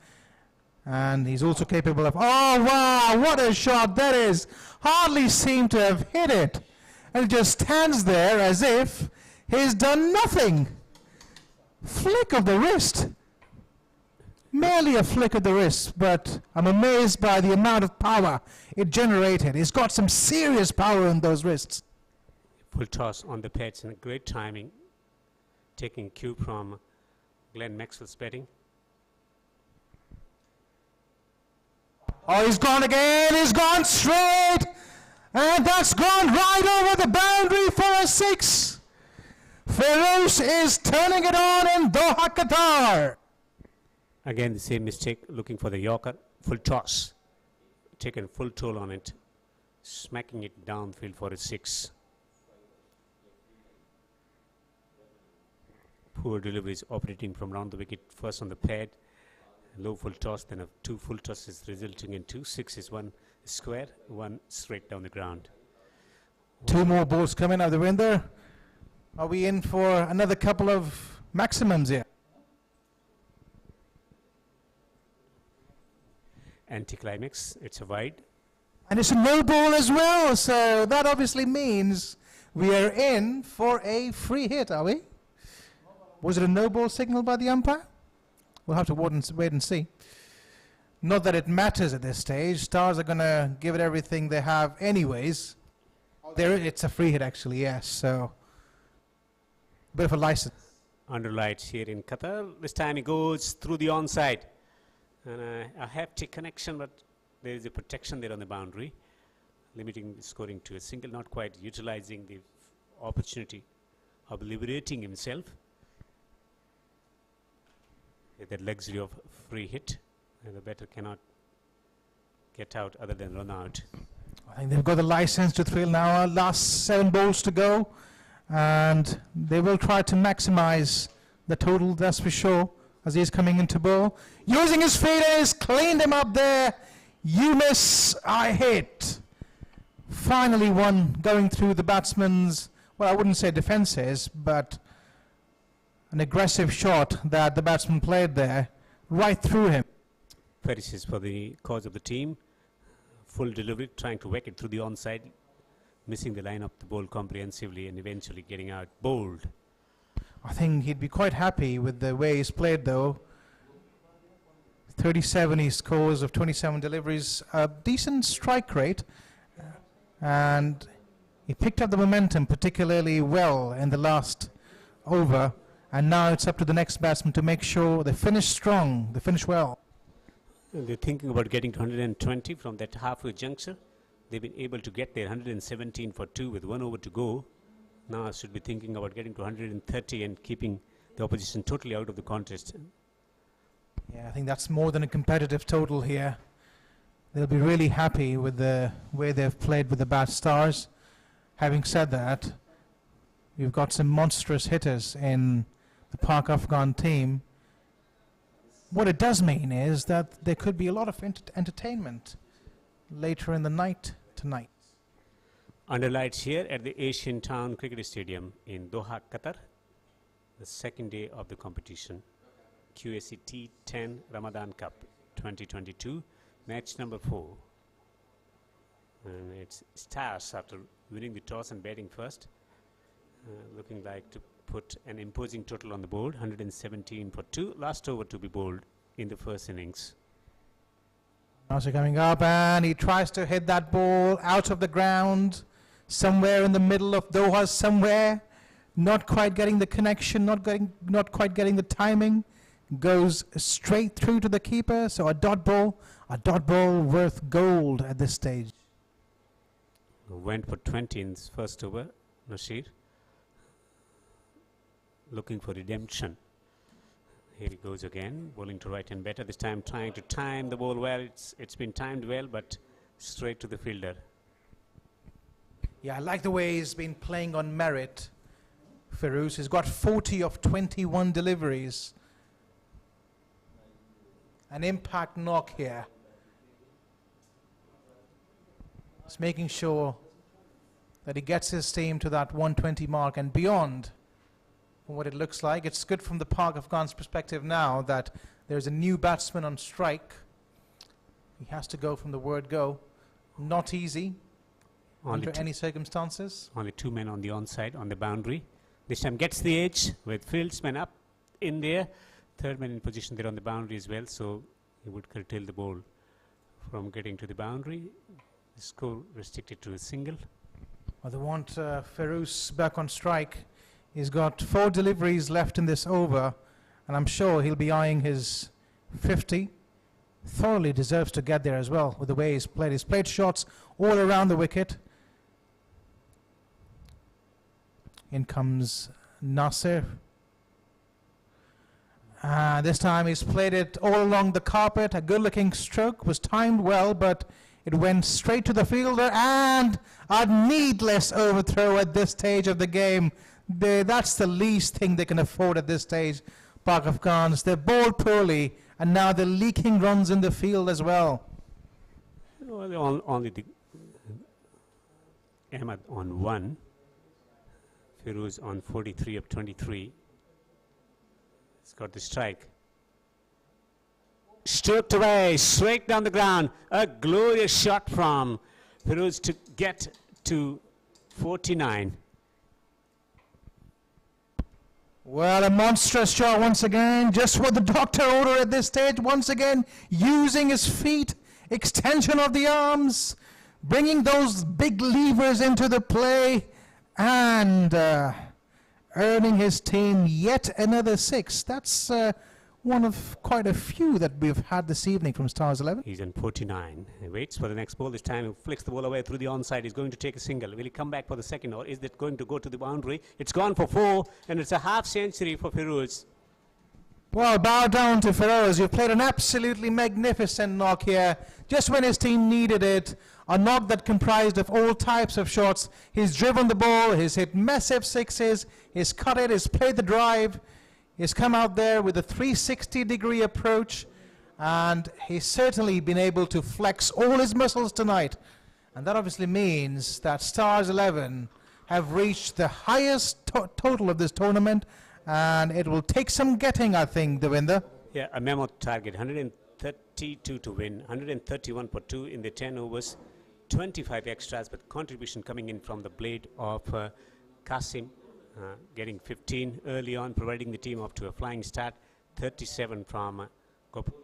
And he's also capable of... Oh, wow, what a shot that is. Hardly seemed to have hit it. And it just stands there as if he's done nothing. Flick of the wrist. Merely a flick of the wrist, but I'm amazed by the amount of power it generated. He's got some serious power in those wrists. Full toss on the pitch and great timing. Taking cue from Glenn Maxwell's batting. Oh, he's gone again. He's gone straight. And that's gone right over the boundary for a 6. Feroz is turning it on in Doha, Qatar. Again, the same mistake, looking for the Yorker. Full toss. Taken full toll on it. Smacking it downfield for a 6. Poor deliveries operating from round the wicket. First on the pad. Low full toss, then 2 full tosses resulting in 2 6s, 1 square, 1 straight down the ground. 2 more balls coming out of the winder. Are we in for another couple of maximums here? Anticlimax, it's a wide. And it's a no ball as well, so that obviously means we are in for a free hit, are we? Was it a no ball signal by the umpire? We'll have to wait and see. Not that it matters at this stage. Stars are going to give it everything they have anyways. It's a free hit actually, yes, so bit of a license. Under lights here in Qatar. This time he goes through the onside. And a hefty connection, but there is a protection there on the boundary, limiting the scoring to a single, not quite utilizing the opportunity of liberating himself with that luxury of free hit. And the batter cannot get out other than run out. I think they've got the license to thrill now. Last 7 balls to go. And they will try to maximize the total, that's for sure, as he's coming into ball. Using his feelers, cleaned him up there. You miss, I hit. Finally one going through the batsman's, well, I wouldn't say defences, but an aggressive shot that the batsman played there, right through him. Perishes for the cause of the team. Full delivery, trying to whack it through the onside, missing the line of the ball comprehensively and eventually getting out bowled. I think he'd be quite happy with the way he's played though. 37 he scores of 27 deliveries, a decent strike rate, and he picked up the momentum particularly well in the last over, and now it's up to the next batsman to make sure they finish strong, they finish well. They're thinking about getting to 120 from that halfway juncture. They've been able to get there 117 for 2 with 1 over to go. Now I should be thinking about getting to 130 and keeping the opposition totally out of the contest. Yeah, I think that's more than a competitive total here. They'll be really happy with the way they've played with the Bat Stars. Having said that, you've got some monstrous hitters in the Pak Afghan team. What it does mean is that there could be a lot of entertainment later in the night tonight. Under lights here at the Asian Town Cricket Stadium in Doha, Qatar. The second day of the competition. QAC T10 Ramadan Cup 2022. Match number 4. And it's Stars after winning the toss and batting first. Looking like to put an imposing total on the board, 117 for 2. Last over to be bowled in the first innings. Also coming up, and he tries to hit that ball out of the ground, somewhere in the middle of Doha, somewhere. Not quite getting the connection, not quite getting the timing. Goes straight through to the keeper, so a dot ball worth gold at this stage. Went for 20 in his first over, Nasir. Looking for redemption. Here he goes again, bowling to right and better. This time trying to time the ball well. It's been timed well, but straight to the fielder. Yeah, I like the way he's been playing on merit. Feroz has got 40 of 21 deliveries. An impact knock here. He's making sure that he gets his team to that 120 mark and beyond. From what it looks like, it's good from the Pak Afghan's perspective now that there's a new batsman on strike. He has to go from the word go. Not easy under any circumstances. Only 2 men on the onside, on the boundary. This time gets the edge with fieldsman up in there. Third man in position there on the boundary as well, so he would curtail the ball from getting to the boundary. The score restricted to a single. Well, they want Feroz back on strike. He's got 4 deliveries left in this over, and I'm sure he'll be eyeing his 50. Thoroughly deserves to get there as well with the way he's played. He's played shots all around the wicket. In comes Nasir. This time he's played it all along the carpet. A good-looking stroke, was timed well, but it went straight to the fielder, and a needless overthrow at this stage of the game. That's the least thing they can afford at this stage, Pak Afghans. They're bowled poorly, and now they're leaking runs in the field as well. Well, only the Ahmed on 1. Feroz on 43 of 23. He's got the strike. Stroked away, straight down the ground. A glorious shot from Feroz to get to 49. Well, a monstrous shot once again, just what the doctor ordered at this stage. Once again, using his feet, extension of the arms, bringing those big levers into the play, and earning his team yet another 6. That's one of quite a few that we've had this evening from Stars 11. He's in 49. He waits for the next ball. This time he flicks the ball away through the onside. He's going to take a single. Will he come back for the second, or is it going to go to the boundary? It's gone for 4, and it's a half century for Feroz. Well, bow down to Feroz. You've played an absolutely magnificent knock here, just when his team needed it. A knock that comprised of all types of shots. He's driven the ball, he's hit massive 6s, he's cut it, he's played the drive. He's come out there with a 360-degree approach, and he's certainly been able to flex all his muscles tonight. And that obviously means that Stars 11 have reached the highest total of this tournament, and it will take some getting, I think, Devinder. Yeah, a memo target, 132 to win, 131 for 2 in the 10 overs, 25 extras, but contribution coming in from the blade of Qasim. Getting 15 early on, providing the team up to a flying start. 37 from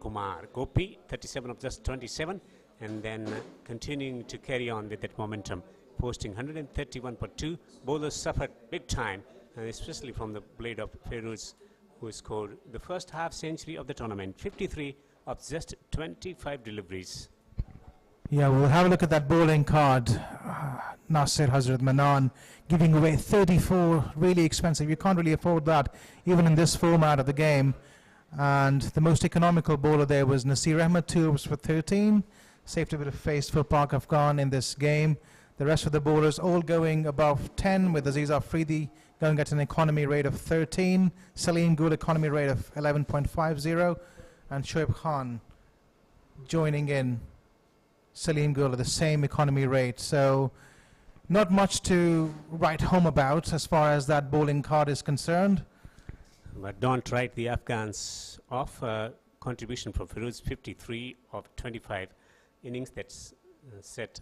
Kumar. Gopi, 37 of just 27, and then continuing to carry on with that momentum, posting 131 for 2. Bowlers suffered big time, and especially from the blade of Feroz, who scored the first half century of the tournament, 53 of just 25 deliveries. Yeah, we'll have a look at that bowling card. Nasir Hazrat Manan giving away 34, really expensive. You can't really afford that, even in this format of the game. And the most economical bowler there was Nasir Ahmed, 2 overs for 13. Saved a bit of face for Pak Afghan in this game. The rest of the bowlers all going above 10, with Aziz Afridi going at an economy rate of 13. Salim Gul economy rate of 11.50. And Shoaib Khan joining in. Salim Gul at the same economy rate. So not much to write home about as far as that bowling card is concerned. But don't write the Afghans off. Contribution from Feroz, 53 of 25 innings. That's set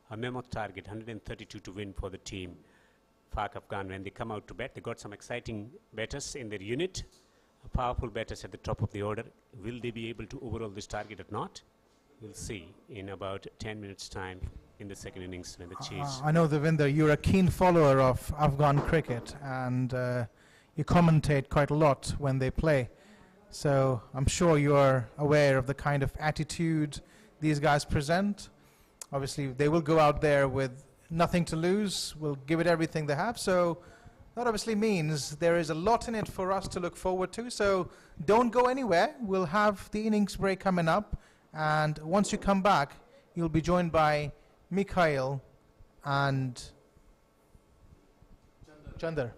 a memo target, 132 to win for the team. Pak Afghan, when they come out to bat, they got some exciting batters in their unit. Powerful batters at the top of the order. Will they be able to overall this target or not? We'll see in about 10 minutes' time in the second innings when the chase. I know, Devinder, you're a keen follower of Afghan cricket, and you commentate quite a lot when they play. So I'm sure you're aware of the kind of attitude these guys present. Obviously, they will go out there with nothing to lose, will give it everything they have. So that obviously means there is a lot in it for us to look forward to. So don't go anywhere. We'll have the innings break coming up. And once you come back, you'll be joined by Mikhail and Chandar.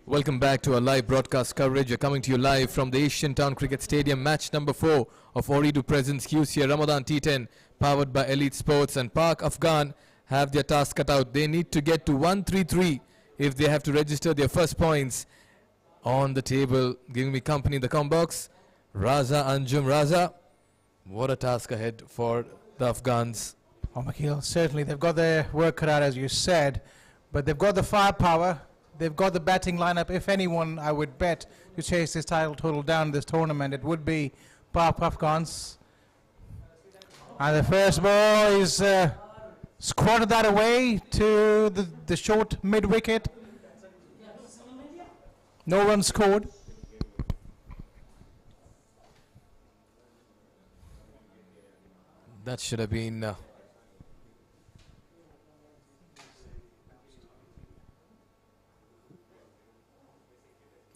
Welcome back to our live broadcast coverage. We're coming to you live from the Asian Town Cricket Stadium, match number 4 of Ooredoo presents QCA Ramadan T10, powered by Elite Sports, and Pak Afghan have their task cut out. They need to get to 133 if they have to register their first points on the table. Giving me company in the com box, Raza Anjum. Raza, what a task ahead for the Afghans. Oh, Michael, certainly they've got their work cut out, as you said, but they've got the firepower. They've got the batting lineup. If anyone, I would bet, to chase this title total down in this tournament, it would be Pak Afghans. And the first ball is squatted that away to the short mid-wicket. No run scored. That should have been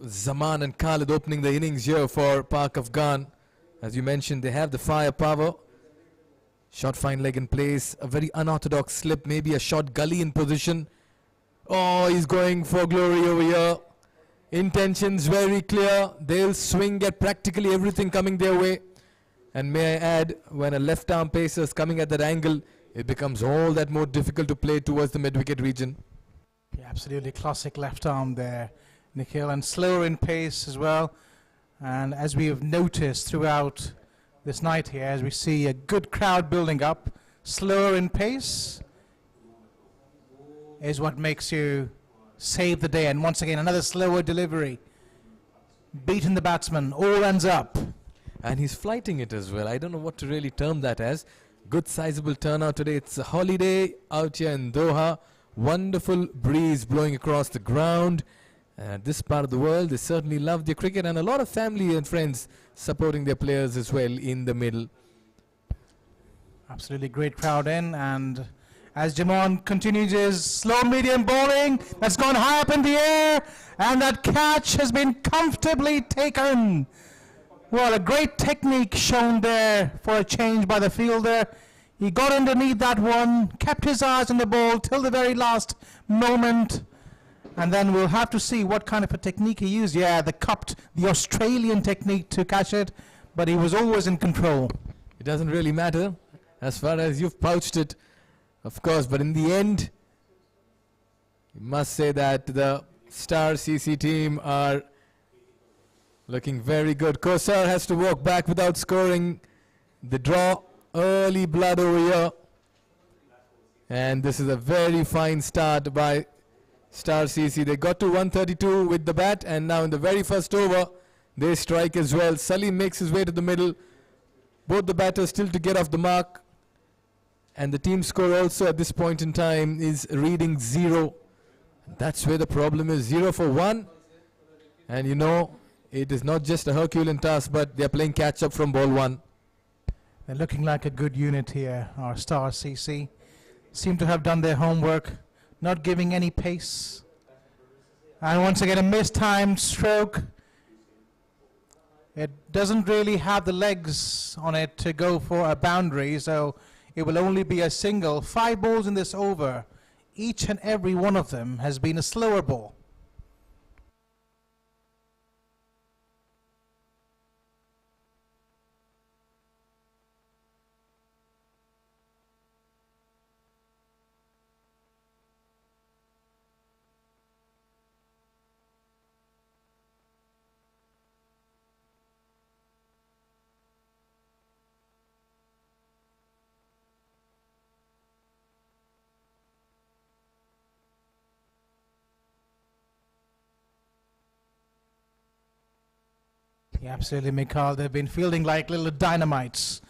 Zaman and Khalid opening the innings here for Pak Afghan. As you mentioned, they have the firepower. Short fine leg in place, a very unorthodox slip, maybe a short gully in position. Oh, he's going for glory over here. Intentions very clear. They'll swing at practically everything coming their way. And may I add, when a left arm pacer is coming at that angle, it becomes all that more difficult to play towards the mid-wicket region. Yeah, absolutely classic left arm there, Nikhil, and slower in pace as well. And as we have noticed throughout this night here, as we see a good crowd building up, slower in pace is what makes you save the day. And once again, another slower delivery. Beating the batsman, all ends up. And he's flighting it as well. I don't know what to really term that as. Good sizable turnout today. It's a holiday out here in Doha. Wonderful breeze blowing across the ground. This part of the world, they certainly love their cricket, and a lot of family and friends supporting their players as well in the middle. Absolutely great crowd in, and as Jamon continues his slow medium bowling, that's gone high up in the air, and that catch has been comfortably taken. Well, a great technique shown there for a change by the fielder. He got underneath that one, kept his eyes on the ball till the very last moment. And then we'll have to see what kind of a technique he used. Yeah, the Australian technique to catch it, but he was always in control. It doesn't really matter as far as you've pouched it, of course, but in the end, you must say that the Star CC team are looking very good. Kosar has to walk back without scoring. The draw, early blood over here. And this is a very fine start by Star CC. They got to 132 with the bat, and now in the very first over, they strike as well. Salim makes his way to the middle. Both the batters still to get off the mark. And the team score also at this point in time is reading 0. That's where the problem is. 0 for 1. And you know, it is not just a Herculean task, but they're playing catch up from ball 1. They're looking like a good unit here, our Star CC. Seem to have done their homework, not giving any pace. And once again, a mistimed stroke. It doesn't really have the legs on it to go for a boundary, so it will only be a single. 5 balls in this over. Each and every one of them has been a slower ball. Yeah, absolutely, Mikhail. They've been fielding like little dynamites.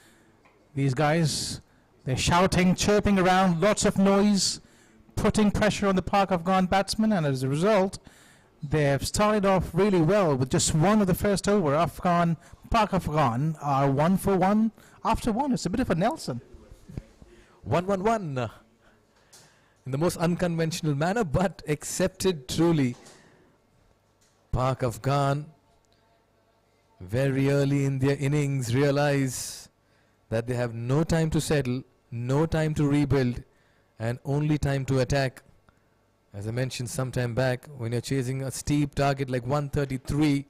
These guys, they're shouting, chirping around, lots of noise, putting pressure on the Pak Afghan batsmen, and as a result, they've started off really well with just one of the first over. Pak Afghan are 1 for 1 after 1. It's a bit of a Nelson. 1-1-1 in the most unconventional manner, but accepted truly. Pak Afghan very early in their innings realize that they have no time to settle, no time to rebuild, and only time to attack. As I mentioned some time back, when you're chasing a steep target like 133,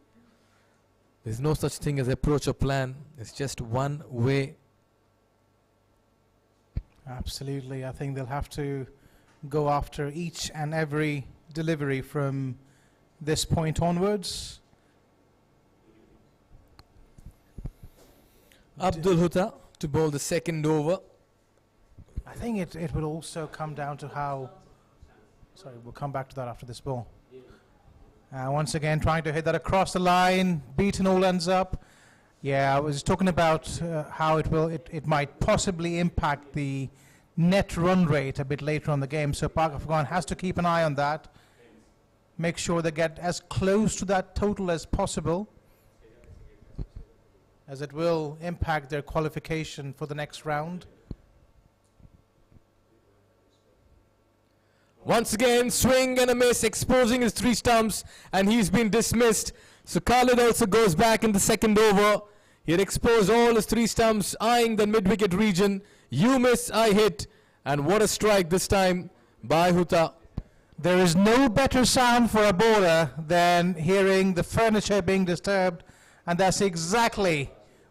there's no such thing as approach or plan. It's just one way. Absolutely. I think they'll have to go after each and every delivery from this point onwards. Abdul Hutta to bowl the second over. I think it will also come down to how... Sorry, we'll come back to that after this ball. Once again, trying to hit that across the line, beaten all ends up. Yeah, I was talking about how it might possibly impact the net run rate a bit later on the game. So Pak Afghan has to keep an eye on that. Make sure they get as close to that total as possible, as it will impact their qualification for the next round. Once again, swing and a miss, exposing his 3 stumps, and he's been dismissed. So Khalid also goes back in the second over. He had exposed all his 3 stumps, eyeing the mid-wicket region. You miss, I hit, and what a strike this time by Hutta. There is no better sound for a bowler than hearing the furniture being disturbed, and that's exactly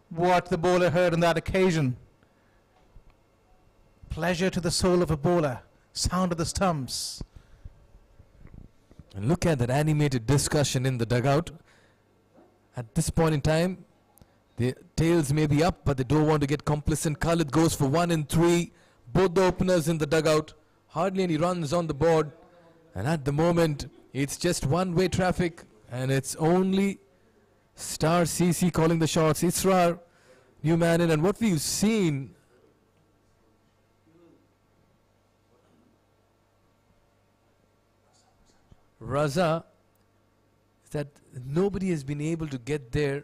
what the bowler heard on that occasion. Pleasure to the soul of a bowler. Sound of the stumps. And look at that animated discussion in the dugout. At this point in time, the tails may be up, but they don't want to get complacent. Khalid goes for 1 in 3. Both the openers in the dugout. Hardly any runs on the board. And at the moment, it's just one-way traffic. And it's only Star CC calling the shots. Israr, new man in. And what we've seen... Raza, is that nobody has been able to get there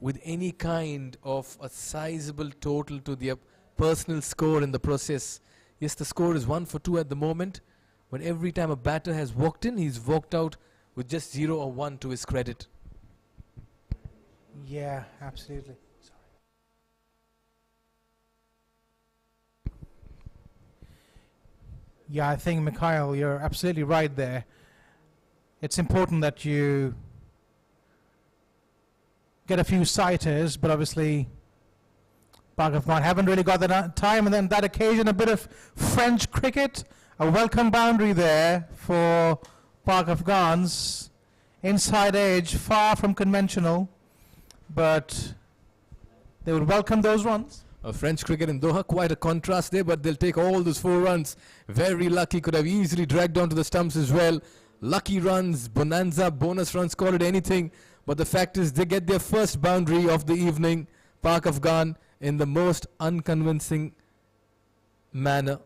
with any kind of a sizable total to their personal score in the process. Yes, the score is 1 for 2 at the moment, but every time a batter has walked in, he's walked out with just 0 or 1 to his credit. Yeah, absolutely. Sorry. Yeah, I think, Mikhail, you're absolutely right there. It's important that you get a few sighters, but obviously Pak Afghan haven't really got the time. And then that occasion, a bit of French cricket, a welcome boundary there for Pak Afghans. Inside edge, far from conventional, but they would welcome those runs. French cricket in Doha, quite a contrast there, but they'll take all those 4 runs. Very lucky, could have easily dragged onto the stumps as well. Lucky runs, bonanza, bonus runs, call it anything. But the fact is they get their first boundary of the evening, Pak Afghan, in the most unconvincing manner.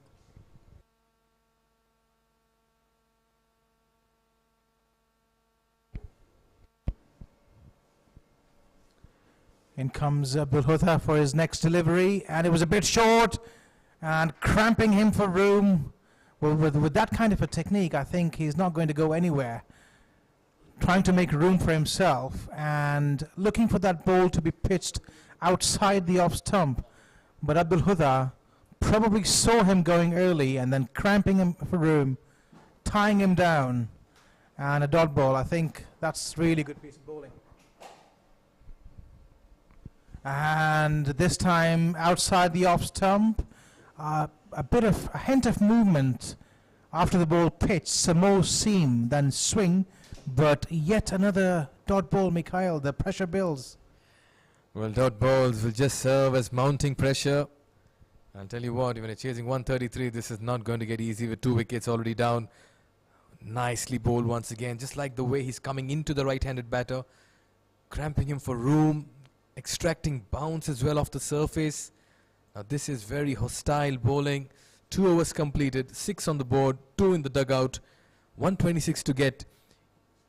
In comes Abdul Hutta for his next delivery, and it was a bit short, and cramping him for room. Well, with that kind of a technique, I think he's not going to go anywhere. Trying to make room for himself and looking for that ball to be pitched outside the off stump. But Abdul Hutta probably saw him going early and then cramping him for room, tying him down, and a dot ball. I think that's really good piece of bowling. And this time outside the off stump, a hint of movement after the ball pitched, some more seam than swing, but yet another dot ball, Mikhail. The pressure builds. Well, dot balls will just serve as mounting pressure. I'll tell you what, when you're chasing 133, this is not going to get easy with 2 wickets already down. Nicely bowled once again, just like the way he's coming into the right-handed batter, cramping him for room, extracting bounce as well off the surface. Now this is very hostile bowling. 2 overs completed, 6 on the board, 2 in the dugout, 126 to get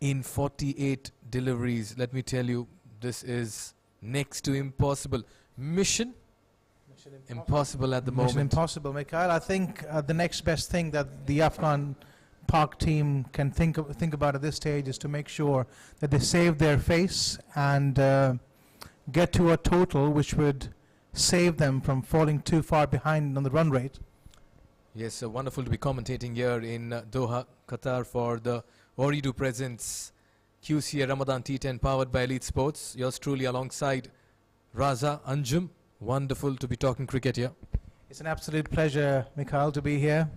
in 48 deliveries. Let me tell you, this is next to impossible. Mission impossible at the moment. Mission impossible, Mikhail. I think the next best thing that the Afghan Pak team can think about at this stage is to make sure that they save their face and get to a total which would save them from falling too far behind on the run rate. Yes, wonderful to be commentating here in Doha, Qatar for the Ooredoo Presents QCA Ramadan T10 powered by Elite Sports. Yours truly alongside Raza Anjum. Wonderful to be talking cricket here. It's an absolute pleasure, Mikhail, to be here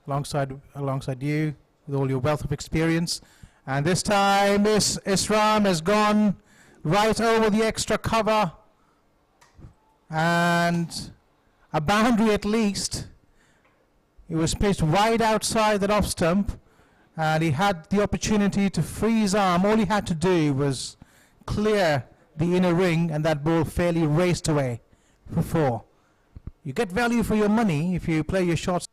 alongside you with all your wealth of experience. And this time, Isram has gone right over the extra cover and a boundary at least. He was pitched wide outside that off stump, and he had the opportunity to free his arm. All he had to do was clear the inner ring, and that ball fairly raced away for 4. You get value for your money if you play your shots.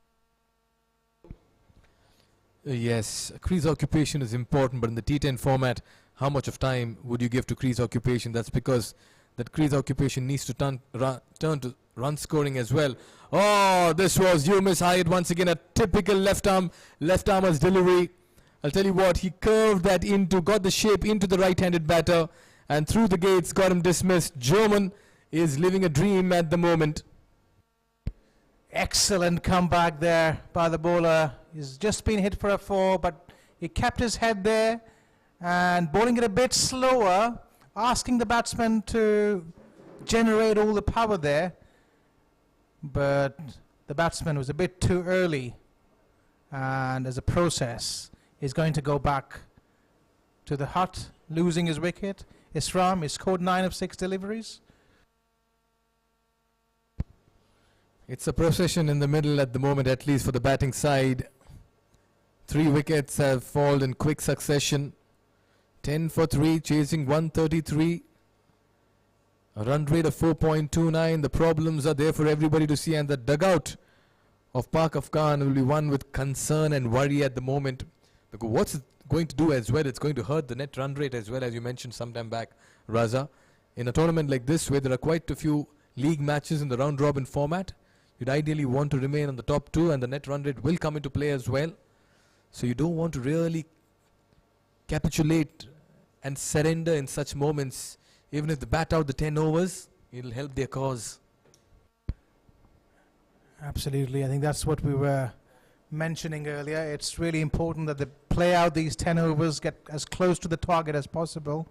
Yes, crease occupation is important, but in the T10 format, how much of time would you give to crease occupation? That's because that crease occupation needs to turn to run scoring as well. Oh, this was Yumis Hayat once again, a typical left-armer's delivery. I'll tell you what, he curved that got the shape into the right-handed batter, and through the gates got him dismissed. German is living a dream at the moment. Excellent comeback there by the bowler. He's just been hit for a 4, but he kept his head there and bowling it a bit slower, asking the batsman to generate all the power there. But the batsman was a bit too early, and as a process, he's going to go back to the hut, losing his wicket. Isram is scored 9 of 6 deliveries. It's a procession in the middle at the moment, at least for the batting side. 3 wickets have fallen in quick succession. 10 for 3, chasing 133. A run rate of 4.29. The problems are there for everybody to see, and the dugout of Pak Afghan will be one with concern and worry at the moment. Because what's it going to do as well? It's going to hurt the net run rate as well, as you mentioned some time back, Raza. In a tournament like this, where there are quite a few league matches in the round-robin format, you'd ideally want to remain on the top 2, and the net run rate will come into play as well. So you don't want to really capitulate and surrender in such moments. Even if they bat out the 10 overs, it'll help their cause. Absolutely. I think that's what we were mentioning earlier. It's really important that they play out these 10 overs, get as close to the target as possible.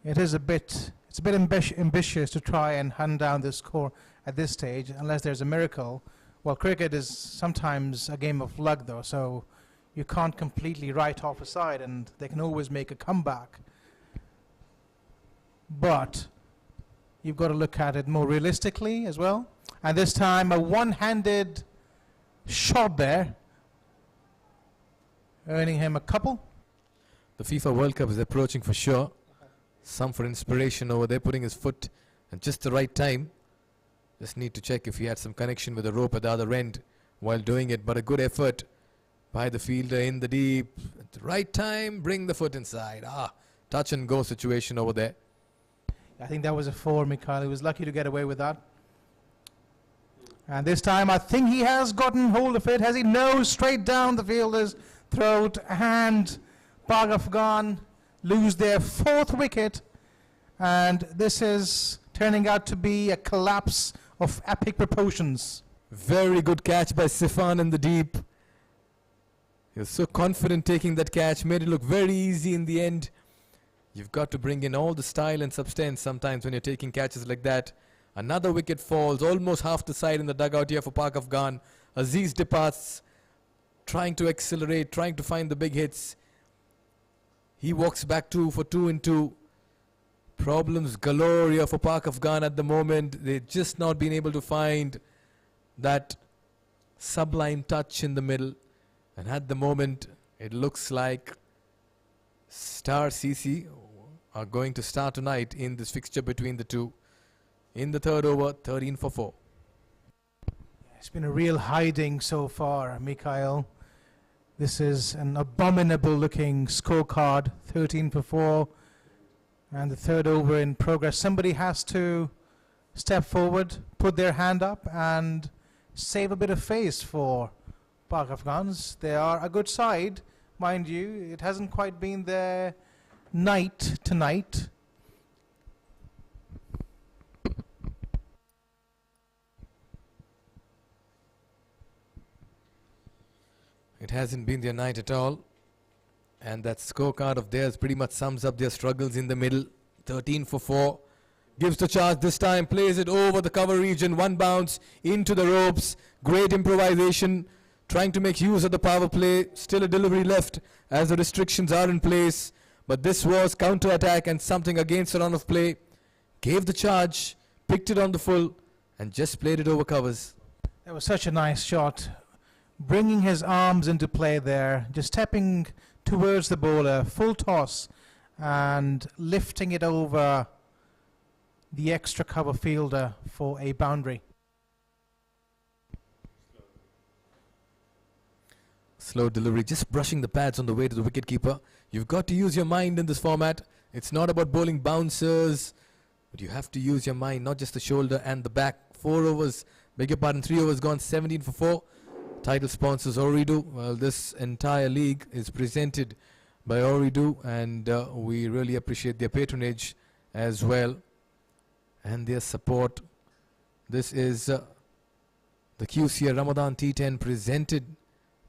It's a bit ambitious to try and hunt down the score at this stage, unless there's a miracle. Well, cricket is sometimes a game of luck, though, so you can't completely write off a side, and they can always make a comeback. But you've got to look at it more realistically as well. And this time, a one-handed shot there, earning him a couple. The FIFA World Cup is approaching for sure. Some for inspiration over there, putting his foot at just the right time. Just need to check if he had some connection with the rope at the other end while doing it. But a good effort by the fielder in the deep. At the right time, bring the foot inside. Touch and go situation over there. I think that was a 4, Mikhail. He was lucky to get away with that. And this time, I think he has gotten hold of it. Has he? No, straight down the fielder's throat. And Pak Afghan lose their 4th wicket. And this is turning out to be a collapse of epic proportions. Very good catch by Sifan in the deep. He was so confident taking that catch. Made it look very easy in the end. You've got to bring in all the style and substance sometimes when you're taking catches like that. Another wicket falls, almost half the side in the dugout here for Pak Afghan. Aziz departs, trying to accelerate, trying to find the big hits. He walks back 2 for 2 in 2. Problems galore here for Pak Afghan at the moment. They've just not been able to find that sublime touch in the middle. And at the moment, it looks like Star CC are going to start tonight in this fixture between the two. In the 3rd over, 13 for 4. It's been a real hiding so far, Mikhail. This is an abominable looking scorecard, 13 for 4. And the 3rd over in progress. Somebody has to step forward, put their hand up, and save a bit of face for Pak Afghans. They are a good side, mind you. It hasn't quite been their night tonight. It hasn't been their night at all. And that scorecard of theirs pretty much sums up their struggles in the middle. 13 for 4. Gives the charge this time, plays it over the cover region, one bounce into the ropes. Great improvisation, trying to make use of the power play. Still a delivery left as the restrictions are in place. But this was counter-attack and something against the run of play. Gave the charge, picked it on the full, and just played it over covers. That was such a nice shot. Bringing his arms into play there, just stepping towards the bowler, full toss, and lifting it over the extra cover fielder for a boundary. Slow delivery, just brushing the pads on the way to the wicketkeeper. You've got to use your mind in this format. It's not about bowling bouncers, but you have to use your mind, not just the shoulder and the back. 4 overs, beg your pardon, 3 overs gone, 17 for 4. Title sponsors Ooredoo. Well, this entire league is presented by Ooredoo, and we really appreciate their patronage as well and their support. This is the QCA Ramadan T10 presented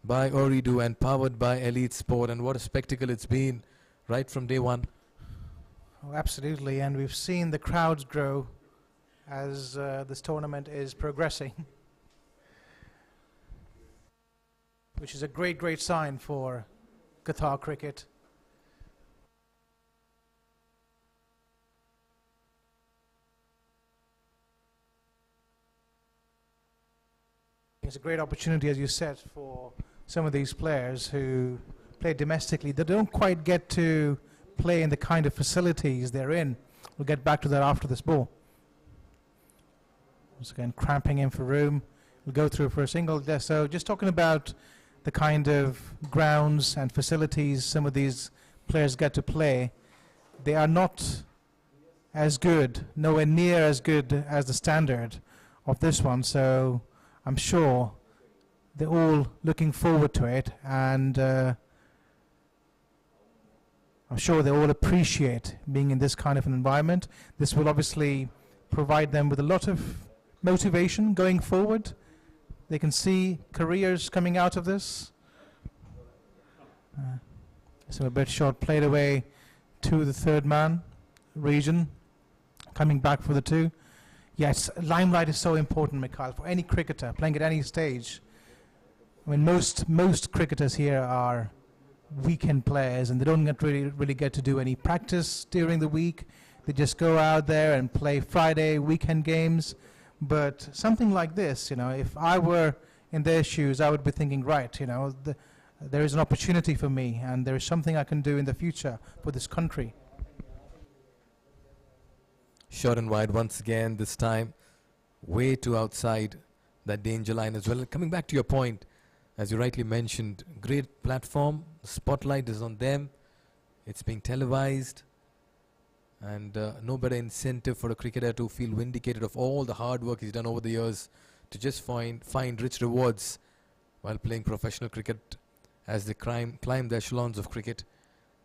by Ooredoo and powered by Elite Sport, and what a spectacle it's been right from day one. Oh, absolutely, and we've seen the crowds grow as this tournament is progressing, which is a great, great sign for Qatar cricket. It's a great opportunity, as you said, for some of these players who play domestically. They don't quite get to play in the kind of facilities they're in. We'll get back to that after this ball. Once again, cramping in for room. We'll go through for a single. So just talking about the kind of grounds and facilities some of these players get to play, they are not as good, nowhere near as good as the standard of this one. So I'm sure they're all looking forward to it, and I'm sure they all appreciate being in this kind of an environment. This will obviously provide them with a lot of motivation going forward. They can see careers coming out of this. So a bit short played away to the third man region, coming back for the 2. Yes, limelight is so important, Mikhail, for any cricketer playing at any stage. I mean, most cricketers here are weekend players, and they don't really get to do any practice during the week. They just go out there and play Friday weekend games. But something like this, you know, if I were in their shoes, I would be thinking, right, you know, there is an opportunity for me, and there is something I can do in the future for this country. Short and wide once again, this time way too outside that danger line as well. Coming back to your point, as you rightly mentioned, great platform, the spotlight is on them, it's being televised, and no better incentive for a cricketer to feel vindicated of all the hard work he's done over the years to just find rich rewards while playing professional cricket as they climb the echelons of cricket.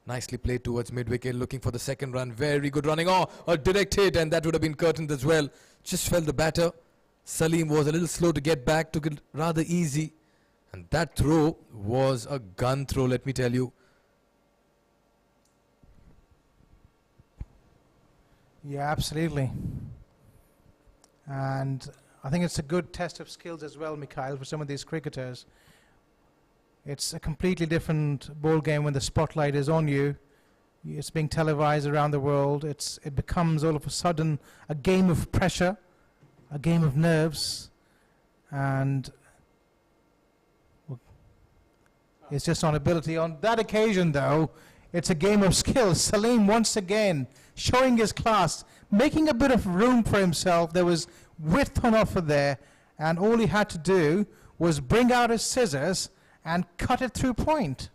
Nicely played towards mid-wicket, looking for the second run. Very good running. Oh, a direct hit, and that would have been curtained as well. Just fell the batter. Salim was a little slow to get back, took it rather easy. And that throw was a gun throw, let me tell you. Yeah, absolutely. And I think it's a good test of skills as well, Mikhail, for some of these cricketers. It's a completely different ball game when the spotlight is on you. It's being televised around the world. It becomes all of a sudden a game of pressure, a game of nerves, and it's just on ability. On that occasion, though, it's a game of skill. Salim once again showing his class, making a bit of room for himself. There was width on offer there, and all he had to do was bring out his scissors and cut it through point.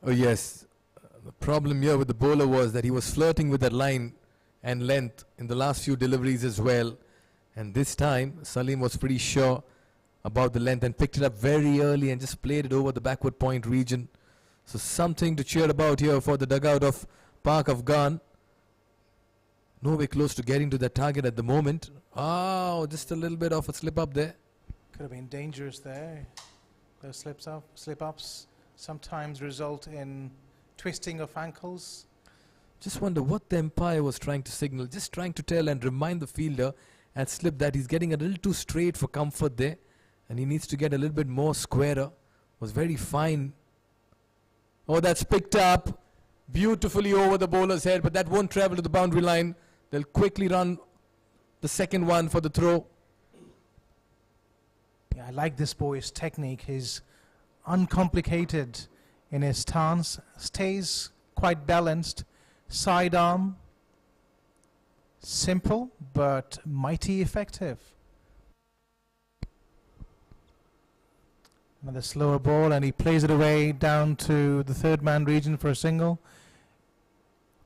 Oh yes, the problem here with the bowler was that he was flirting with that line and length in the last few deliveries as well, and this time Salim was pretty sure about the length and picked it up very early and just played it over the backward point region. So something to cheer about here for the dugout of Park Afghan. Nowhere close to getting to that target at the moment. Oh, just a little bit of a slip up there. Could have been dangerous there. Those slip-ups sometimes result in twisting of ankles. Just wonder what the umpire was trying to signal. Just trying to tell and remind the fielder at slip that he's getting a little too straight for comfort there. And he needs to get a little bit more squarer. Was very fine. Oh, that's picked up beautifully over the bowler's head, but that won't travel to the boundary line. They'll quickly run the second one for the throw. Yeah, I like this boy's technique. He's uncomplicated in his stance, stays quite balanced, sidearm, simple but mighty effective. Another slower ball, and he plays it away down to the third man region for a single.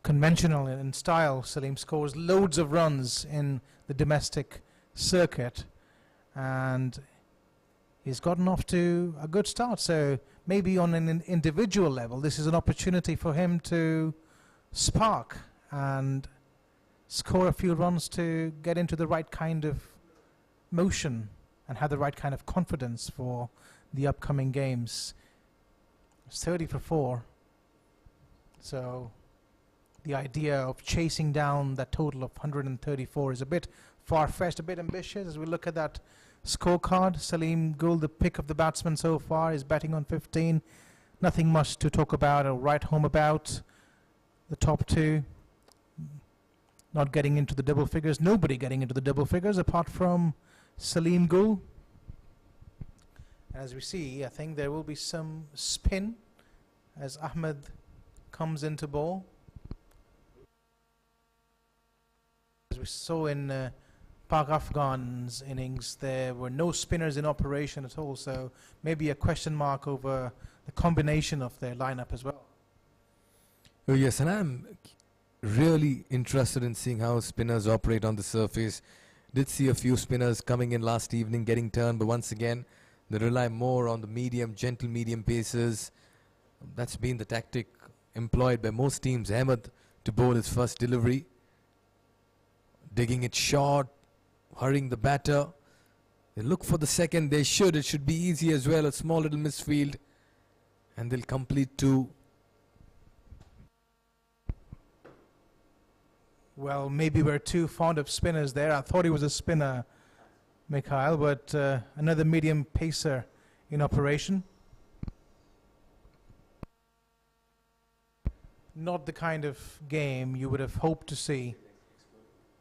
Conventional in style, Salim scores loads of runs in the domestic circuit, and he's gotten off to a good start. So maybe on an individual level, this is an opportunity for him to spark and score a few runs to get into the right kind of motion and have the right kind of confidence for the upcoming games. It's 30 for 4. So the idea of chasing down that total of 134 is a bit far-fetched, a bit ambitious. As we look at that scorecard, Salim Gul, the pick of the batsman so far, is batting on 15. Nothing much to talk about or write home about. The top two not getting into the double figures. Nobody getting into the double figures apart from Salim Gul. As we see, I think there will be some spin as Ahmed comes into ball. As we saw in Pak Afghan's innings, there were no spinners in operation at all, so maybe a question mark over the combination of their lineup as well. Oh yes, and I'm really interested in seeing how spinners operate on the surface. Did see a few spinners coming in last evening, getting turned, but once again, they rely more on the medium, gentle medium paces. That's been the tactic employed by most teams. Ahmed to bowl his first delivery, digging it short, hurrying the batter. They look for the second. They should. It should be easy as well. A small little misfield, and they'll complete two. Well, maybe we're too fond of spinners there. I thought he was a spinner, Mikhail, but another medium pacer in operation. Not the kind of game you would have hoped to see.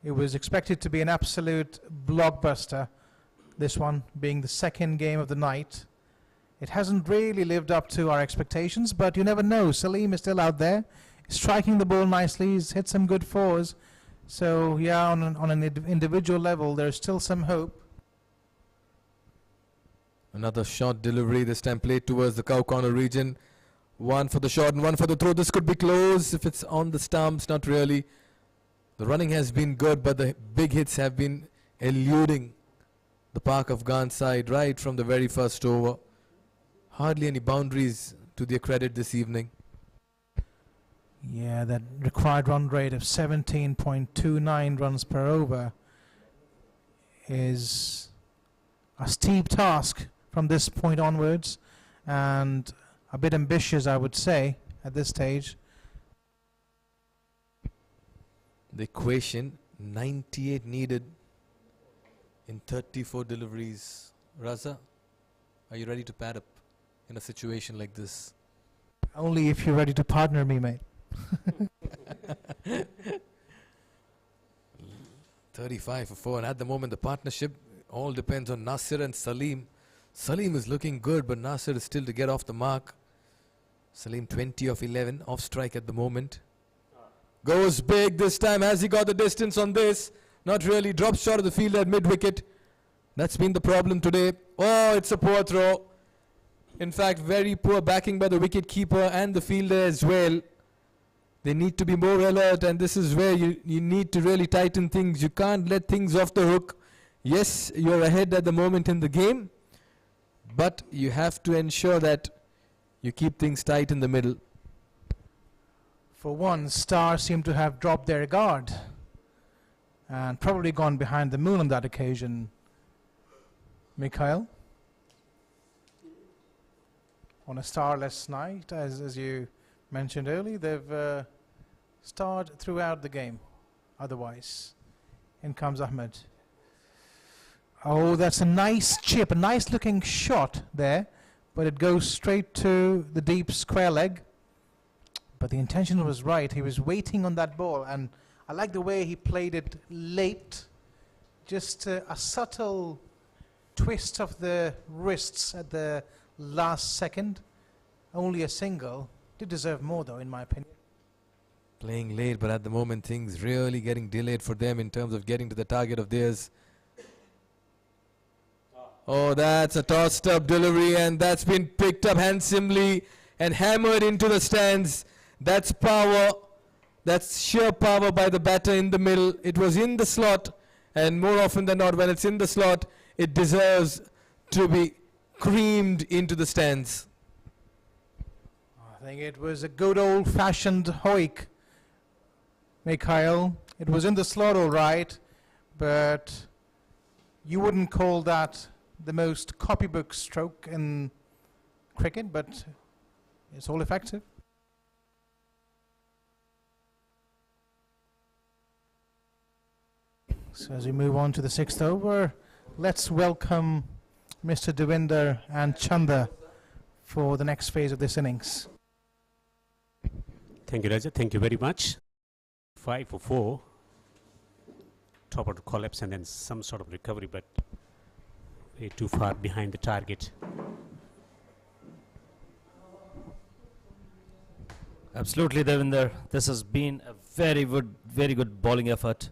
It was expected to be an absolute blockbuster, this one being the second game of the night. It hasn't really lived up to our expectations, but you never know. Salim is still out there, striking the ball nicely. He's hit some good fours. So, yeah, on an individual level, there's still some hope. Another short delivery, this time played towards the cow corner region. One for the shot and one for the throw. This could be close if it's on the stumps. Not really. The running has been good, but the big hits have been eluding the Pak Afghan side right from the very first over. Hardly any boundaries to their credit this evening. Yeah, that required run rate of 17.29 runs per over is a steep task from this point onwards, and a bit ambitious, I would say, at this stage. The equation, 98 needed in 34 deliveries. Raza, are you ready to pad up in a situation like this? Only if you're ready to partner me, mate. 35 for 4, and at the moment the partnership all depends on Nasir and Salim. Salim is looking good, but Nasir is still to get off the mark. Salim 20 of 11, off strike at the moment. Goes big this time. Has he got the distance on this? Not really. Drops short of the field at mid-wicket. That's been the problem today. Oh, it's a poor throw. In fact, very poor backing by the wicket keeper and the fielder as well. They need to be more alert, and this is where you need to really tighten things. You can't let things off the hook. Yes, you're ahead at the moment in the game, but you have to ensure that you keep things tight in the middle. For one, Star seem to have dropped their guard and probably gone behind the moon on that occasion. Mikhail? on a starless night, as you mentioned earlier. They've starred throughout the game. Otherwise, in comes Ahmed. Oh, that's a nice chip, a nice looking shot there, but it goes straight to the deep square leg. But the intention was right. He was waiting on that ball, and I like the way he played it late. Just a subtle twist of the wrists at the last second. Only a single. Did deserve more, though, in my opinion. Playing late, but at the moment things really getting delayed for them in terms of getting to the target of theirs. Oh, that's a tossed up delivery, and that's been picked up handsomely and hammered into the stands. That's power. That's sheer power by the batter in the middle. It was in the slot, and more often than not, when it's in the slot, it deserves to be creamed into the stands. I think it was a good old-fashioned hoik, Mikhail. It was in the slot all right, but you wouldn't call that the most copybook stroke in cricket, but it's all effective. So as we move on to the 6th over, let's welcome Mr. Devinder and Chanda for the next phase of this innings. Thank you, Raja. Thank you very much. 5 for 4. Top of the collapse and then some sort of recovery, but way too far behind the target. Absolutely, Devinder. This has been a very good bowling effort.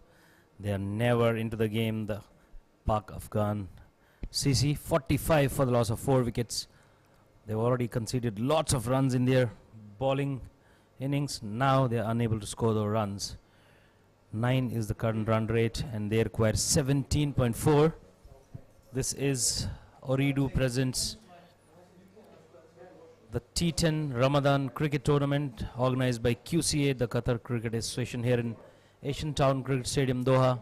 They are never into the game. The Pak Afghan CC 45 for the loss of 4 wickets. They've already conceded lots of runs in their bowling innings. Now they are unable to score the runs. 9 is the current run rate, and they require 17.4. This is Ooredoo presents the T10 Ramadan cricket tournament organized by QCA, the Qatar Cricket Association, here in Asian Town Cricket Stadium, Doha.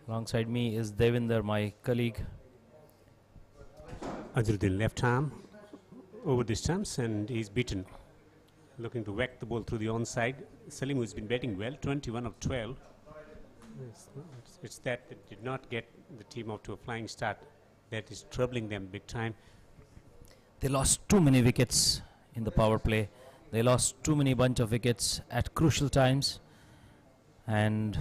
Alongside me is Devinder, my colleague. Azharuddin left arm over the stumps, and he's beaten. Looking to whack the ball through the onside. Salim, who's been batting well, 21 of 12. It's that did not get the team off to a flying start that is troubling them big time. They lost too many wickets in the power play. They lost too many bunch of wickets at crucial times, and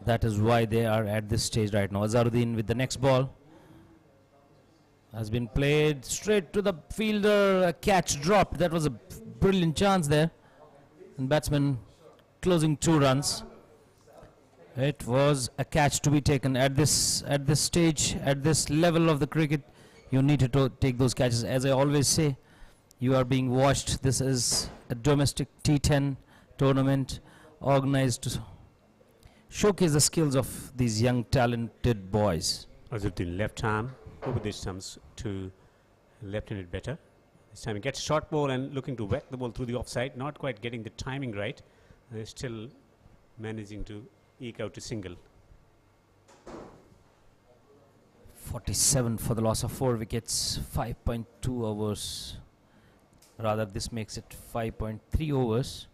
that is why they are at this stage right now. Azharuddin with the next ball has been played straight to the fielder. A catch dropped. That was a brilliant chance there, and batsman closing 2 runs. It was a catch to be taken at this stage, at this level of the cricket. You need to take those catches. As I always say, you are being watched. This is a domestic T10 tournament organized to showcase the skills of these young talented boys. Azharuddin left arm over the stumps to left-handed batter. This time he gets short ball and looking to whack the ball through the offside. Not quite getting the timing right. They're still managing to eke out a single. 47 for the loss of 4 wickets, 5.2 overs. Rather, this makes it 5.3 overs.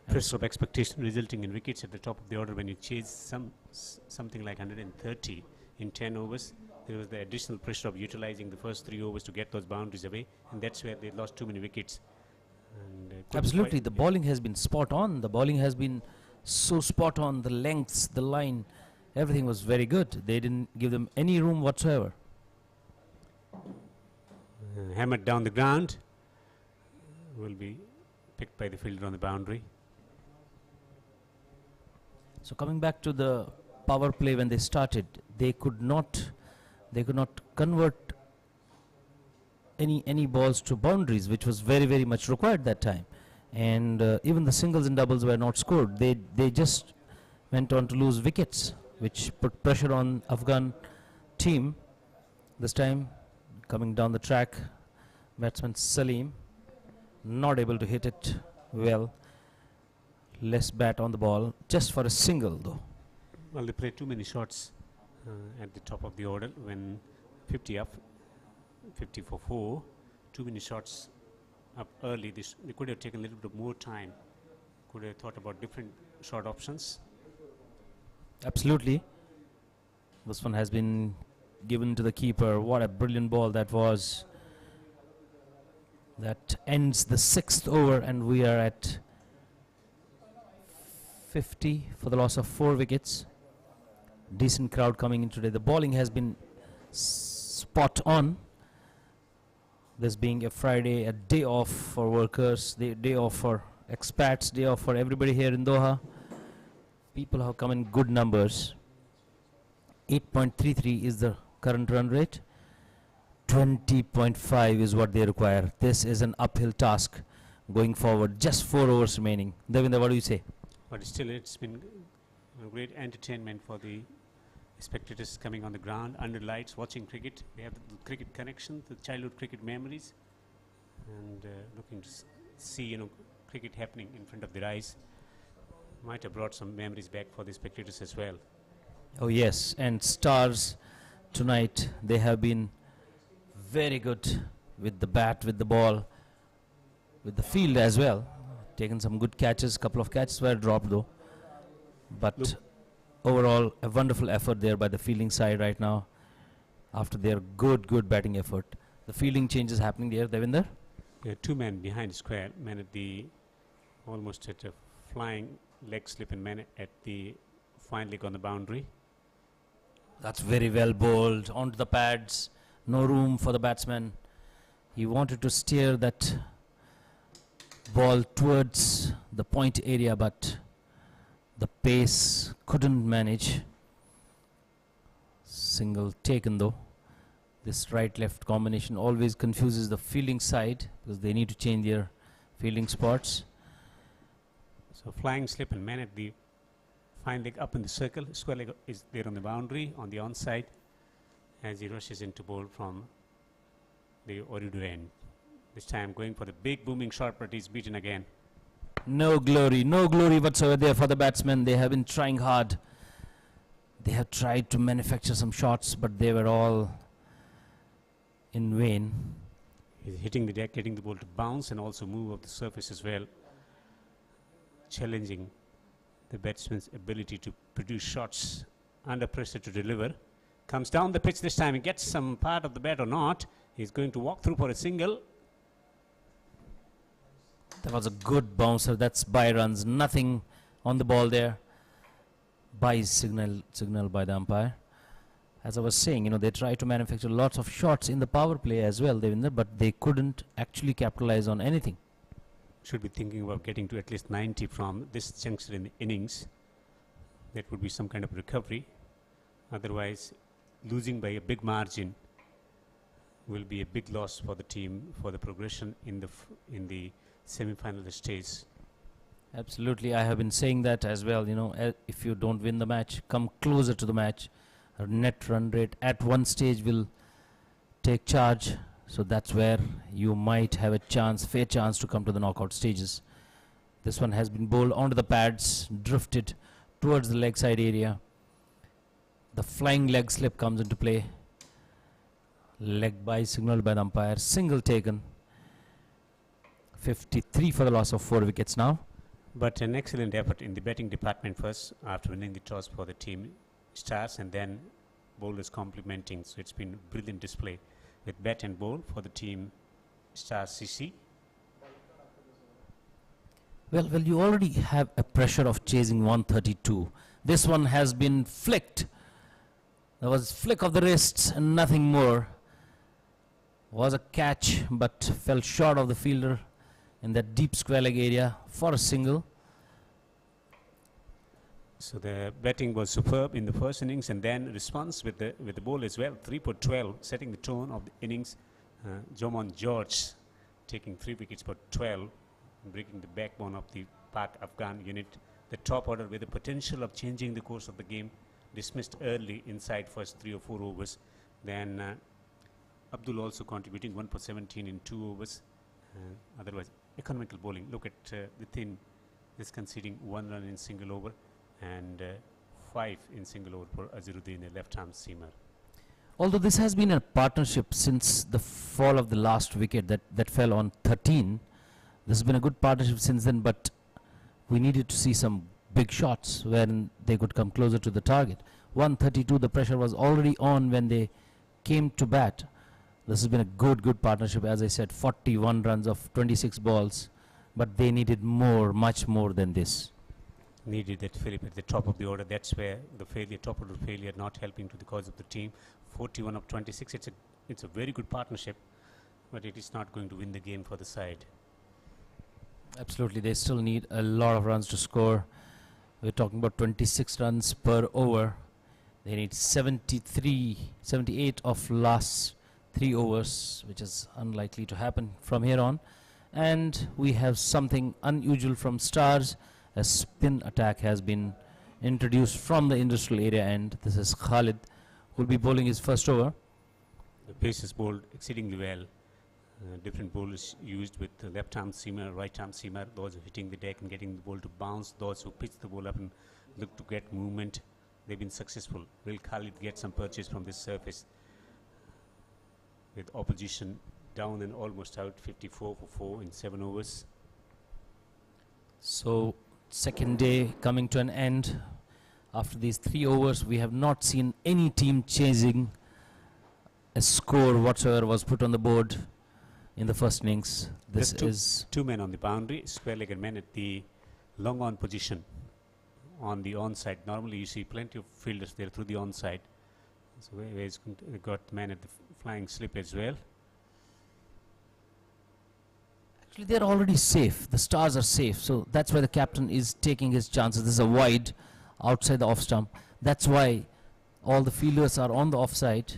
Pressure of expectation resulting in wickets at the top of the order when you chase something like 130 in 10 overs. There was the additional pressure of utilizing the first 3 overs to get those boundaries away, and that's where they lost too many wickets. And Absolutely, the bowling has been spot on. The bowling has been so spot on. The lengths, the line, everything was very good. They didn't give them any room whatsoever. Hammered down the ground. Will be picked by the fielder on the boundary. So coming back to the power play, when they started, they could not convert any balls to boundaries, which was very much required that time. And even the singles and doubles were not scored. They just went on to lose wickets, which put pressure on Afghan team. This time, coming down the track, batsman Salim not able to hit it well. Less bat on the ball, just for a single though. Well, they played too many shots at the top of the order when 50 up, 50 for 4, too many shots up early. They could have taken a little bit more time. Could have thought about different shot options. Absolutely. This one has been given to the keeper. What a brilliant ball that was. That ends the 6th over, and we are at 50 for the loss of 4 wickets. Decent crowd coming in today. The bowling has been spot on. This being a Friday, a day off for workers, the day off for expats, day off for everybody here in Doha. People have come in good numbers. 8.33 is the current run rate. 20.5 is what they require. This is an uphill task going forward. Just 4 overs remaining. Devinder, what do you say? But still, it's been a great entertainment for the spectators coming on the ground, under lights, watching cricket. They have the cricket connection, the childhood cricket memories, and looking to see, cricket happening in front of their eyes. Might have brought some memories back for the spectators as well. Oh yes, and Stars tonight, they have been very good with the bat, with the ball, with the field as well. Taken some good catches, couple of catches were dropped though. But Look. overall, a wonderful effort there by the fielding side right now. After their good batting effort. The fielding changes happening there, Devinder. There are 2 men behind the square, man at the almost at a flying leg slip and man at the fine leg on the boundary. That's very well bowled onto the pads. No room for the batsman. He wanted to steer that ball towards the point area, but the pace couldn't manage. Single taken though. This right-left combination always confuses the fielding side because they need to change their fielding spots. So flying slip and man at the fine leg up in the circle. Square leg is there on the boundary, on the onside, as he rushes into bowl from the Ooredoo end. This time going for the big booming shot, but he's beaten again. No glory whatsoever there for the batsmen. They have been trying hard. They have tried to manufacture some shots, but they were all in vain. He's hitting the deck, getting the ball to bounce and also move up the surface as well, challenging the batsman's ability to produce shots under pressure to deliver. Comes down the pitch this time. He gets some part of the bat or not. He's going to walk through for a single. That was a good bouncer. That's by runs. Nothing on the ball there. By signal by the umpire. As I was saying, they tried to manufacture lots of shots in the power play as well, Devinder, but they couldn't actually capitalize on anything. Should be thinking about getting to at least 90 from this juncture in the innings. That would be some kind of recovery. Otherwise, losing by a big margin will be a big loss for the team for the progression in the semi-final stage. Absolutely, I have been saying that as well. If you don't win the match, come closer to the match. Our net run rate at one stage will take charge. So that's where you might have a fair chance to come to the knockout stages. This one has been bowled onto the pads, drifted towards the leg side area. The flying leg slip comes into play. Leg by signaled by the umpire. Single taken. 53 for the loss of 4 wickets now. But an excellent effort in the batting department first after winning the toss for the team Stars, and then bowlers complimenting. So it's been a brilliant display with bat and bowl for the team Stars CC. Well, you already have a pressure of chasing 132. This one has been flicked. There was flick of the wrists and nothing more. Was a catch, but fell short of the fielder in that deep square leg area for a single. So the batting was superb in the first innings, and then response with the ball as well. 3 for 12, setting the tone of the innings. Jomon George taking 3 wickets for 12, breaking the backbone of the Pak Afghan unit. The top order with the potential of changing the course of the game, dismissed early inside first 3 or 4 overs. Then Abdul also contributing 1 for 17 in 2 overs. Otherwise, economical bowling. Look at the thin, is conceding 1 run in single over and 5 in single over for Azharuddin, a left-arm seamer. Although this has been a partnership since the fall of the last wicket that fell on 13, this has been a good partnership since then, but we needed to see some big shots when they could come closer to the target. 132, the pressure was already on when they came to bat. This has been a good partnership. As I said, 41 runs of 26 balls, but they needed more, much more than this. Needed that Philip at the top of the order. That's where the failure, top order failure, not helping to the cause of the team. 41 of 26. It's a very good partnership, but it is not going to win the game for the side. Absolutely, they still need a lot of runs to score. We're talking about 26 runs per over. They need 73, 78 of last 3 overs, which is unlikely to happen from here on. And we have something unusual from Stars. A spin attack has been introduced from the industrial area end. This is Khalid, who will be bowling his first over. The pace is bowled exceedingly well. Different bowlers used with the left arm seamer, right arm seamer, those who hitting the deck and getting the ball to bounce, those who pitch the ball up and look to get movement. They've been successful. Will Khalid get some purchase from this surface? With opposition down and almost out, 54 for 4 in 7 overs. So, second day coming to an end. After these 3 overs, we have not seen any team chasing a score whatsoever was put on the board in the first innings. This is 2 men on the boundary, square-legged men at the long on position on the onside. Normally you see plenty of fielders there through the onside. So he's got the man at the flying slip as well. actually they're already safe. The Stars are safe, so that's why the captain is taking his chances. This is a wide outside the off stump. That's why all the fielders are on the offside,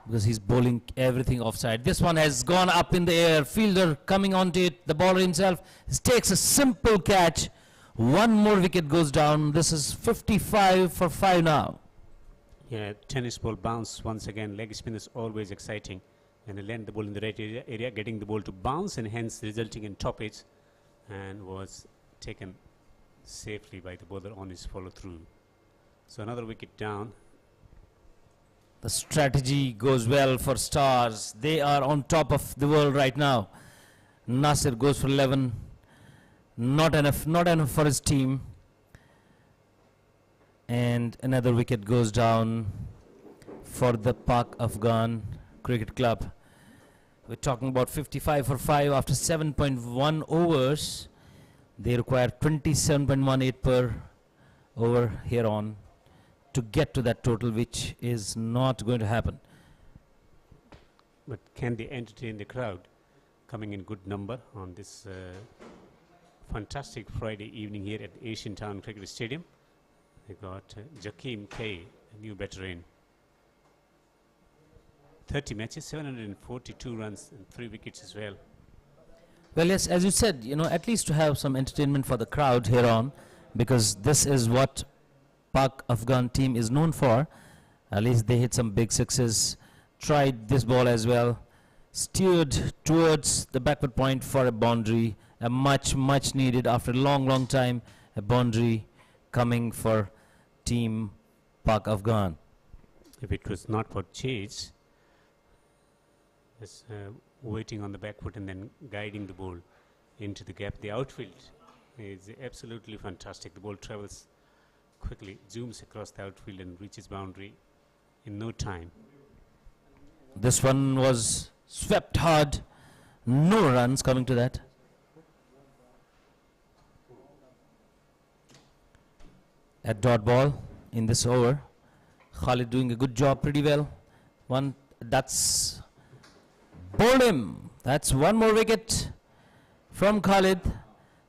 because he's bowling everything offside. This one has gone up in the air. Fielder coming onto it. The bowler himself takes a simple catch. One more wicket goes down. This is 55 for 5 now. Yeah, tennis ball bounce once again. Leg spin is always exciting. And they land the ball in the right area, getting the ball to bounce and hence resulting in toppage, and was taken safely by the bowler on his follow through. So another wicket down. The strategy goes well for Stars. They are on top of the world right now. Nasir goes for 11. Not enough for his team. And another wicket goes down for the Pak Afghan Cricket Club. We're talking about 55 for 5 after 7.1 overs. They require 27.18 per over here on to get to that total, which is not going to happen. But can they entertain the crowd coming in good number on this fantastic Friday evening here at Asian Town Cricket Stadium? They got Jakeem K, a new veteran. 30 matches, 742 runs and 3 wickets as well. Well, yes, as you said, at least to have some entertainment for the crowd here on, because this is what Pak Afghan team is known for. At least they hit some big sixes, tried this ball as well, steered towards the backward point for a boundary, a much needed after a long time, a boundary coming for team Pak Afghan. If it was not for chase, just waiting on the back foot and then guiding the ball into the gap. The outfield is absolutely fantastic. The ball travels quickly, zooms across the outfield and reaches boundary in no time. This one was swept hard. No runs coming to that. A dot ball in this over. Khalid doing a good job, pretty well. That's bowled him. That's one more wicket from Khalid.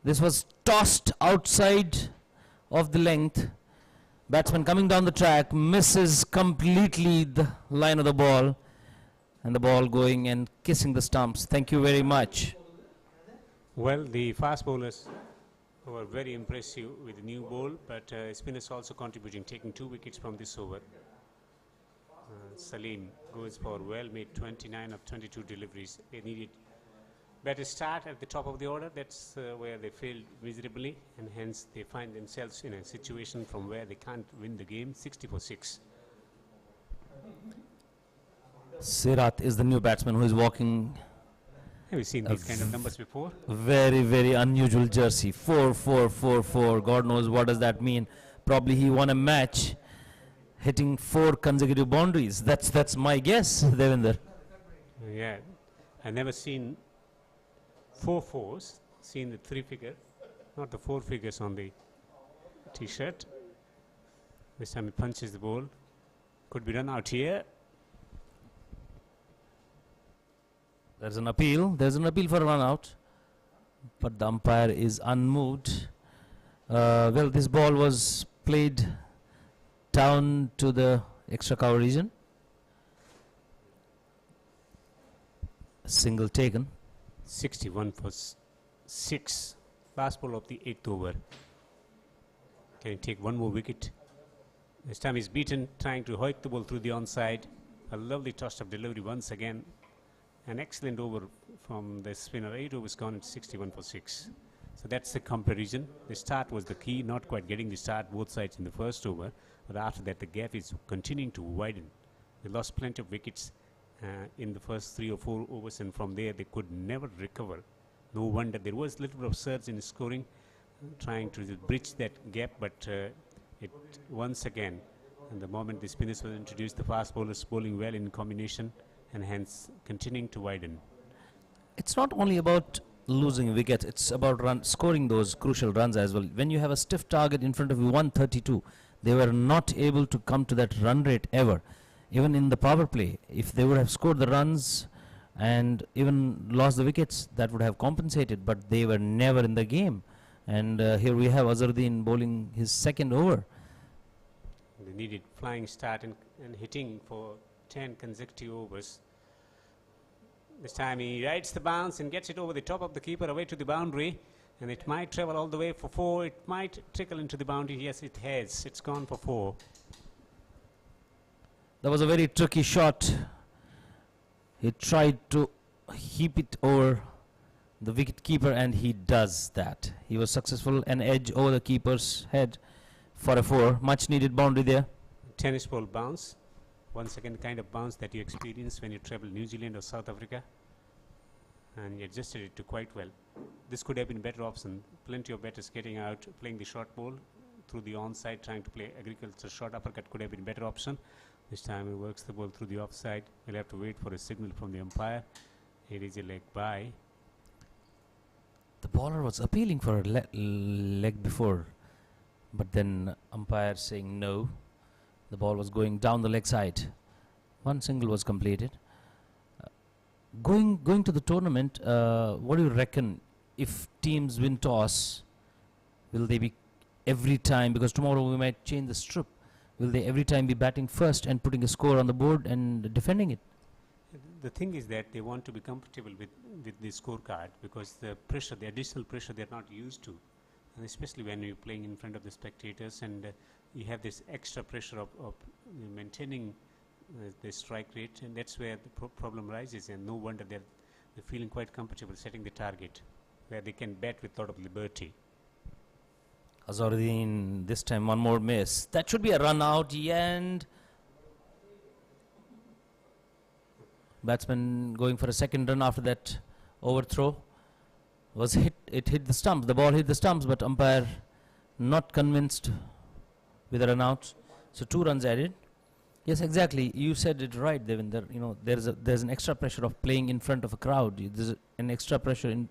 This was tossed outside of the length. Batsman coming down the track, misses completely the line of the ball, and the ball going and kissing the stumps. Thank you very much. Well, the fast bowlers were very impressive with the new ball, but spinners also contributing, taking 2 wickets from this over. Salim goes for well, made 29 of 22 deliveries. They needed better start at the top of the order. That's where they failed miserably, and hence they find themselves in a situation from where they can't win the game. 60 for 6. Sirat is the new batsman who is walking Have you seen these kind of numbers before? very, very unusual jersey. 4, 4, 4, 4. God knows what does that mean. Probably he won a match hitting 4 consecutive boundaries. That's my guess, Devinder. Yeah, I never seen 4 fours. Seen the 3 figure, not the 4 figures on the T-shirt. This time he punches the ball. Could be run out here. There's an appeal. There's an appeal for a run out, but the umpire is unmoved. Well, this ball was played down to the extra cover region. Single taken. 61 for 6. Last ball of the 8th over. Can he take one more wicket? This time he's beaten, trying to hoik the ball through the onside. A lovely tossed-up delivery once again. An excellent over from the spinner. 8 overs gone at 61 for 6. So that's the comparison. The start was the key, not quite getting the start both sides in the first over. But after that, the gap is continuing to widen. They lost plenty of wickets in the first 3 or 4 overs, and from there they could never recover. No wonder there was a little bit of surge in scoring, trying to bridge that gap, but it once again, and the moment the spinners were introduced, the fast bowlers bowling well in combination, and hence continuing to widen. It's not only about losing wickets, it's about scoring those crucial runs as well. When you have a stiff target in front of you, 132, they were not able to come to that run rate ever. Even in the power play, if they would have scored the runs and even lost the wickets, that would have compensated, but they were never in the game. And here we have Azharuddin bowling his second over. They needed flying start and hitting for 10 consecutive overs. This time he rides the bounce and gets it over the top of the keeper away to the boundary, and it might travel all the way for 4. It might trickle into the boundary. Yes, it has. It's gone for 4. That was a very tricky shot. He tried to heap it over the wicket keeper, and he does that. He was successful, an edge over the keeper's head for a 4. Much needed boundary there. Tennis ball bounce. Once again, the kind of bounce that you experience when you travel New Zealand or South Africa. And he adjusted it to quite well. This could have been a better option. Plenty of batters getting out, playing the short ball through the onside, trying to play agriculture short uppercut could have been a better option. This time he works the ball through the offside. We'll have to wait for a signal from the umpire. It is a leg by. The bowler was appealing for a leg before, but then umpire saying no. The ball was going down the leg side. One single was completed. Going to the tournament, what do you reckon? If teams win toss, will they be every time, because tomorrow we might change the strip, will they every time be batting first and putting a score on the board and defending it? The thing is that they want to be comfortable with the scorecard, because the pressure, the additional pressure, they're not used to, and especially when you're playing in front of the spectators, and you have this extra pressure of maintaining the strike rate, and that's where the problem rises. And no wonder they're feeling quite comfortable setting the target where they can bat with a lot of liberty. Azharuddin, this time one more miss. That should be a run out, and batsman going for a second run after that overthrow was hit. It hit the stumps. The ball hit the stumps, but umpire not convinced with a run out. So 2 runs added. Yes, exactly. You said it right, Devinder. You know, there's an extra pressure of playing in front of a crowd. There's an extra pressure in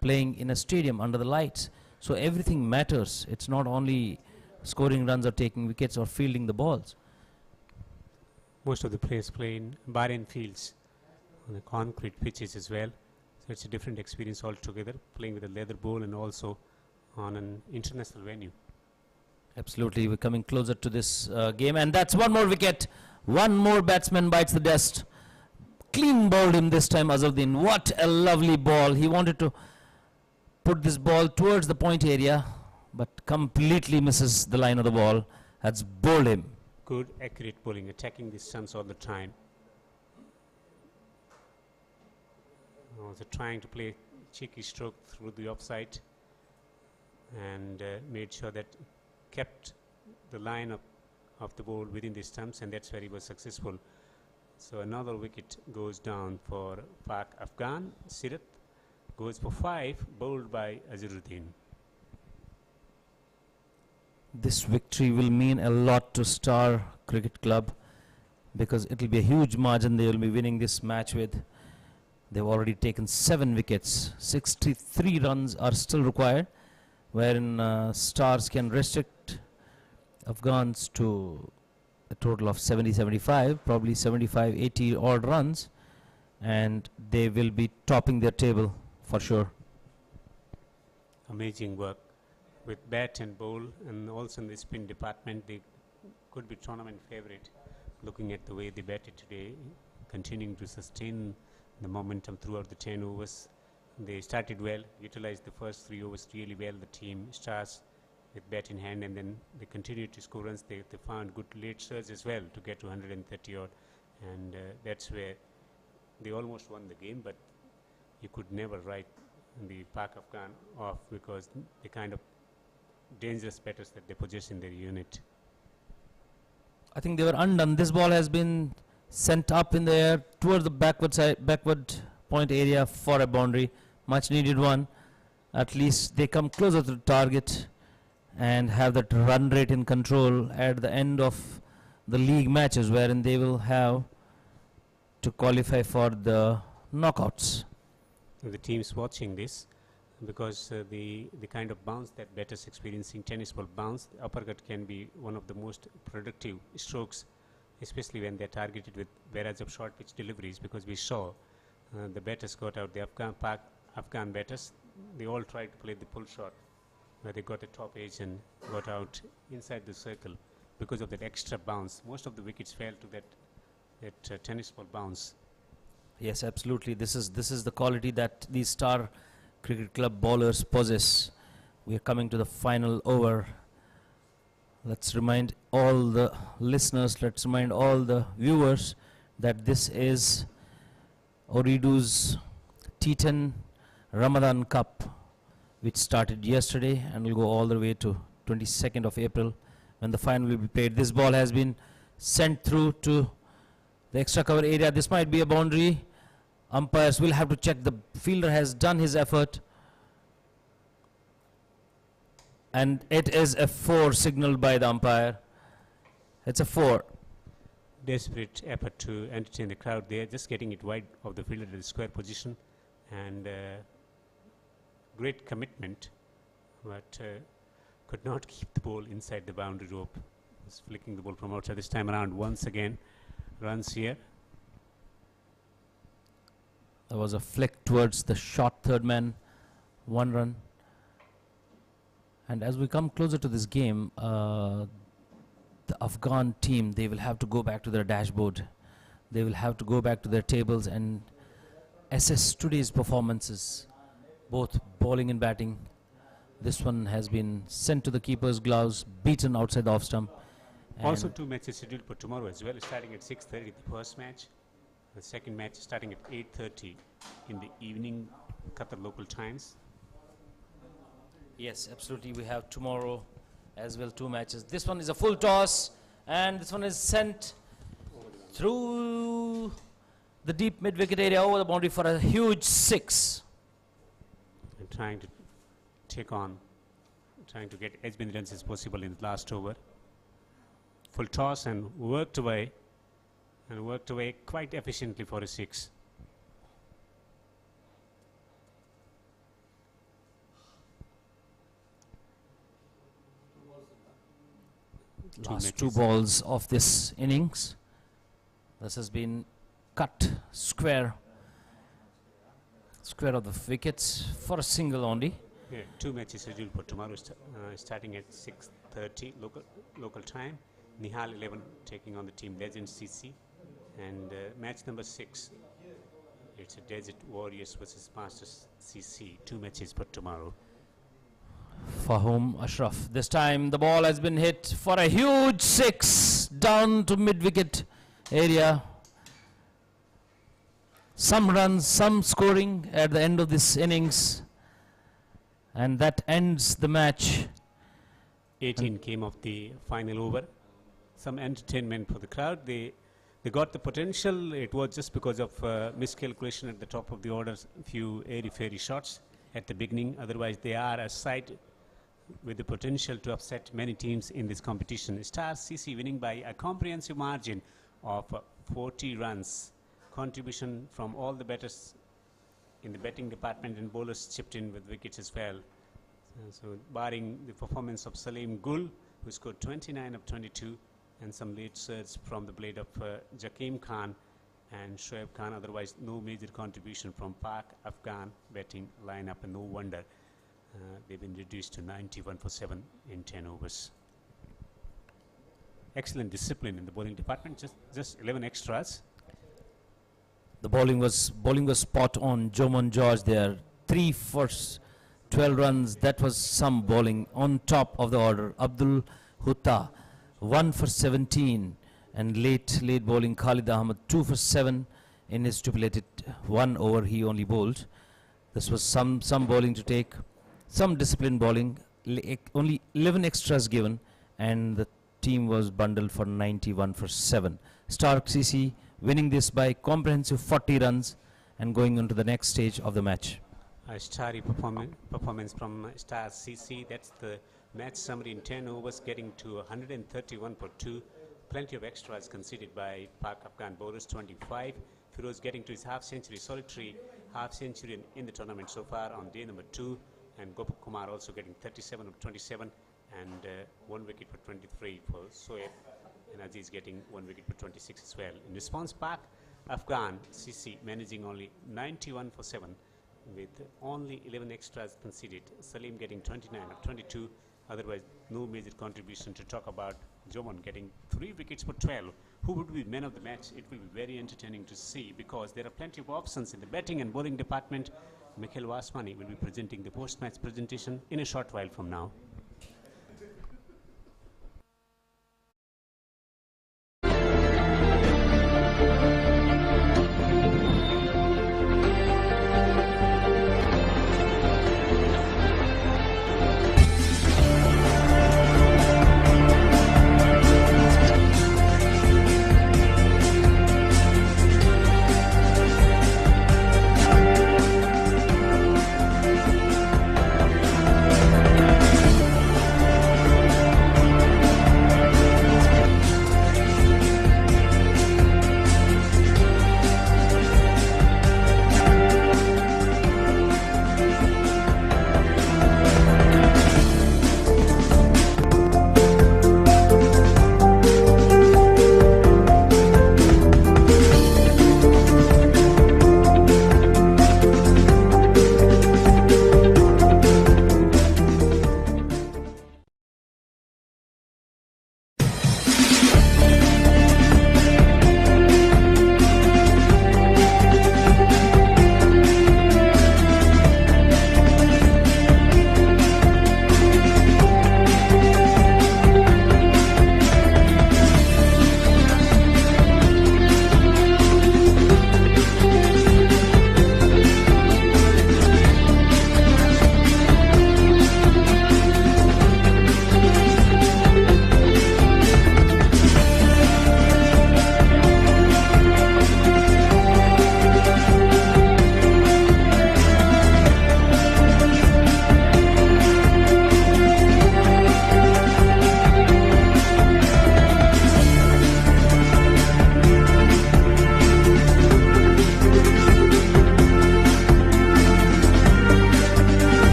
playing in a stadium under the lights. So everything matters. It's not only scoring runs or taking wickets or fielding the balls. Most of the players play in Bahrain fields on the concrete pitches as well. So it's a different experience altogether, playing with a leather ball and also on an international venue. Absolutely, we're coming closer to this game, and that's one more wicket. One more batsman bites the dust. Clean bowled him this time, Azharuddin. What a lovely ball. He wanted to put this ball towards the point area, but completely misses the line of the ball. That's bowled him. Good, accurate bowling, attacking the stumps all the time. Also trying to play cheeky stroke through the offside, and made sure that kept the line of the ball within the stumps, and that's where he was successful. So another wicket goes down for Pak Afghan. Sirat goes for 5, bowled by Azharuddin. This victory will mean a lot to Star Cricket Club because it will be a huge margin they will be winning this match with. They've already taken 7 wickets. 63 runs are still required, wherein Stars can restrict Afghans to a total of 70-75, probably 75-80 odd runs, and they will be topping their table for sure. Amazing work with bat and bowl, and also in the spin department they could be tournament favorite, looking at the way they batted today, continuing to sustain the momentum throughout the 10 overs. They started well, utilized the first 3 overs really well, the team Stars, with bat in hand, and then they continued to score runs. They found good late surge as well to get to 130 odd, and that's where they almost won the game, but you could never write the Pak Afghan off because the kind of dangerous batters that they possess in their unit. I think they were undone. This ball has been sent up in the air towards the backward point area for a boundary, much needed one. At least they come closer to the target and have that run rate in control at the end of the league matches, wherein they will have to qualify for the knockouts. The teams watching this, because the kind of bounce that batters experiencing, tennis ball bounce, the uppercut can be one of the most productive strokes, especially when they're targeted with barrage of short pitch deliveries, because we saw the batters got out, the Afghan batters, they all tried to play the pull shot, where they got a top edge and got out inside the circle because of that extra bounce. Most of the wickets fell to that tennis ball bounce. Yes, absolutely. This is the quality that these Star Cricket Club bowlers possess. We are coming to the final over. Let's remind all the listeners, let's remind all the viewers that this is Ooredoo's T10 Ramadan Cup, which started yesterday and will go all the way to 22nd of April when the final will be played. This ball has been sent through to the extra cover area. This might be a boundary. Umpires will have to check. The fielder has done his effort, and it is a 4 signaled by the umpire. It's a 4. Desperate effort to entertain the crowd there, just getting it wide of the fielder at the square position, and great commitment, but could not keep the ball inside the boundary rope. Was flicking the ball from outside this time around. Once again, runs here. There was a flick towards the short third man, 1 run. And as we come closer to this game, the Afghan team, they will have to go back to their dashboard. They will have to go back to their tables and assess today's performances, both bowling and batting. This one has been sent to the keeper's gloves, beaten outside the off stump. Also 2 matches scheduled for tomorrow as well, starting at 6:30, the first match. The second match starting at 8:30 in the evening, Qatar local times. Yes, absolutely. We have tomorrow as well 2 matches. This one is a full toss, and this one is sent through the deep mid-wicket area over the boundary for a huge 6. And trying to get as many runs as possible in the last over. Full toss and worked away quite efficiently for a 6. Last 2 balls of this innings. This has been cut square of the wickets for a single only. Yeah, 2 matches scheduled for tomorrow, starting at 6:30 local time. Nihal 11 taking on the team Legend CC, and match number 6. It's a Desert Warriors versus Masters CC. 2 matches for tomorrow. Fahum Ashraf. This time the ball has been hit for a huge 6 down to mid-wicket area. Some runs, some scoring at the end of this innings, and that ends the match. 18 came of the final over. Some entertainment for the crowd. They They got the potential. It was just because of miscalculation at the top of the order, a few airy-fairy shots at the beginning. Otherwise, they are a side with the potential to upset many teams in this competition. Star CC winning by a comprehensive margin of 40 runs. Contribution from all the batters in the batting department, and bowlers chipped in with wickets as well. So barring the performance of Salim Gul, who scored 29 of 22, and some late surge from the blade of Jakim Khan and Shoaib Khan. Otherwise, no major contribution from Pak Afghan batting lineup, and no wonder they've been reduced to 91 for 7 in 10 overs. Excellent discipline in the bowling department. Just 11 extras. The bowling was spot on. Jomon George there, 3 for 12 runs. That was some bowling. On top of the order, Abdul Hutta, 1 for 17, and late bowling Khalid Ahmed, 2 for 7 in his stipulated 1 over he only bowled. This was some bowling to take, some disciplined bowling. Only 11 extras given, and the team was bundled for 91 for 7. Stark CC winning this by comprehensive 40 runs and going on to the next stage of the match. A starry performance from Star CC. That's the match summary in 10 overs, getting to 131 for 2. Plenty of extras conceded by Pak Afghan bowlers, 25. Firoz getting to his half-century, solitary half-century in the tournament so far on day number 2. And Gopal Kumar also getting 37 of 27 and 1 wicket for 23 for Soeb. And Aziz getting 1 wicket for 26 as well. In response, Pak Afghan CC managing only 91 for 7 with only 11 extras conceded. Salim getting 29 of 22. Otherwise, no major contribution to talk about. Jomon getting 3 wickets for 12. Who would be man of the match? It will be very entertaining to see, because there are plenty of options in the batting and bowling department. Mikhail Wasmani will be presenting the post-match presentation in a short while from now.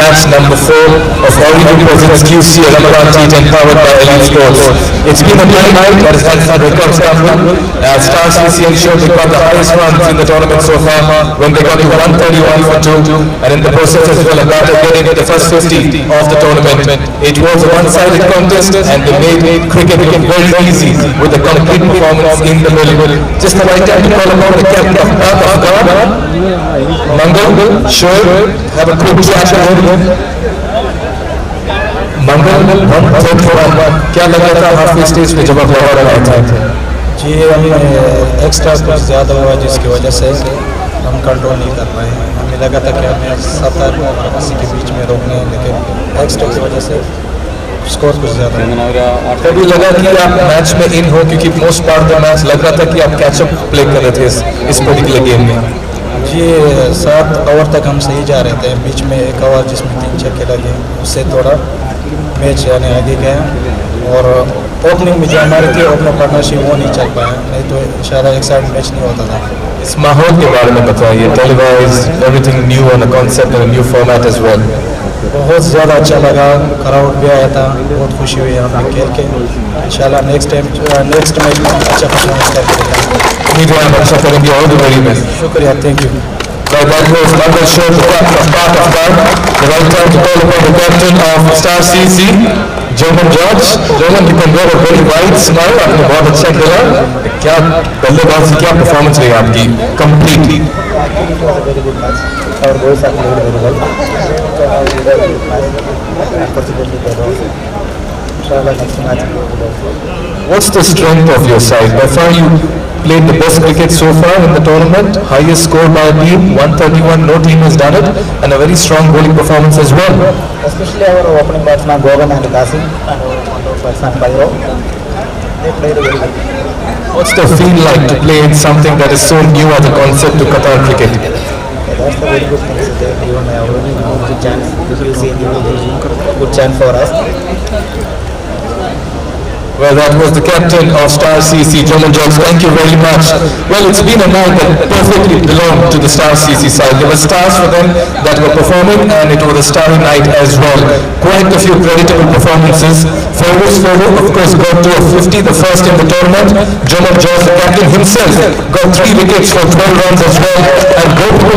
match number 4 of Ooredoo presents QC Ramadan T10 powered by Elite Sports. It's been a great night that has had some records done. Star CC ensured they got the highest runs in the tournament so far when they got to 131 for 2, and in the process as well about getting the first 50 of the tournament. It was a one-sided contest and they made cricket look very easy with a complete performance in the middle. Just the right time to call upon the captain of Afghan, Mangal, sure, have a quick chat with him. Mangal, 131, क्या लगा था half stage पे जब आप दौड़ रहे थे? जी हमें एक्स्ट्रा कुछ ज़्यादा हुआ जिसकी वजह से हम कंट्रोल नहीं कर पाए। हमें लगा था कि हमें 70 और 80 के बीच में रोकने हैं, लेकिन एक्स्ट्रा की वजह से स्कोर कुछ ज़्यादा। कभी लगा कि आप मैच में इन हो क्योंकि most part of the match लग रहा था कि आप कैचअप प्ले कर रहे थे इस पर्टिकुलर गेम में? जी 7 ओवर तक हम सही जा रहे थे, बीच में एक ओवर जिसमें 3 छक्के लगे उससे थोड़ा मैच यानी आगे गया, और ओपनिंग में जो हमारी थी ओपनर पार्टनरशिप वो नहीं चल पाया, नहीं तो इंशाल्लाह एक साइड मैच नहीं होता था। इस माहौल के बारे में बताइए, televised everything new on a concept and new format as well. बहुत ज़्यादा अच्छा लगा, क्राउड भी आया था, बहुत खुशी हुई यहाँ पे खेल के। इंशाल्लाह नेक्स्ट मैच में अच्छा परफॉर्मेंस करके उम्मीद है आप अच्छा करेंगे। All the very best. शुक्रिया, thank you. That was Mangal show the part of that. The right time to call upon the captain of Star CC, German George. German, you can wear a very wide smile. आपने बहुत अच्छा खेला। क्या बल्लेबाजी, क्या performance रही आपकी? Complete. What's the strength of your side? By far you played the best cricket so far in the tournament. Highest score by a team, 131. No team has done it, and a very strong bowling performance as well. Especially our opening batsman Gogan and Kasi and our batsman Pyro. They played very well. What's the feel like to play in something that is so new as a concept to Qatar cricket? That's a very good thing. They given a good chance. We'll see good chance for us. Well, that was the captain of Star CC, German George. Thank you very much. Well, it's been a night that perfectly belonged to the Star CC side. There were stars for them that were performing, and it was a starry night as well. Quite a few creditable performances. Fergus, of course, got to a 50, the first in the tournament. German George, the captain himself, got 3 wickets for 12 runs as well. And Gopi,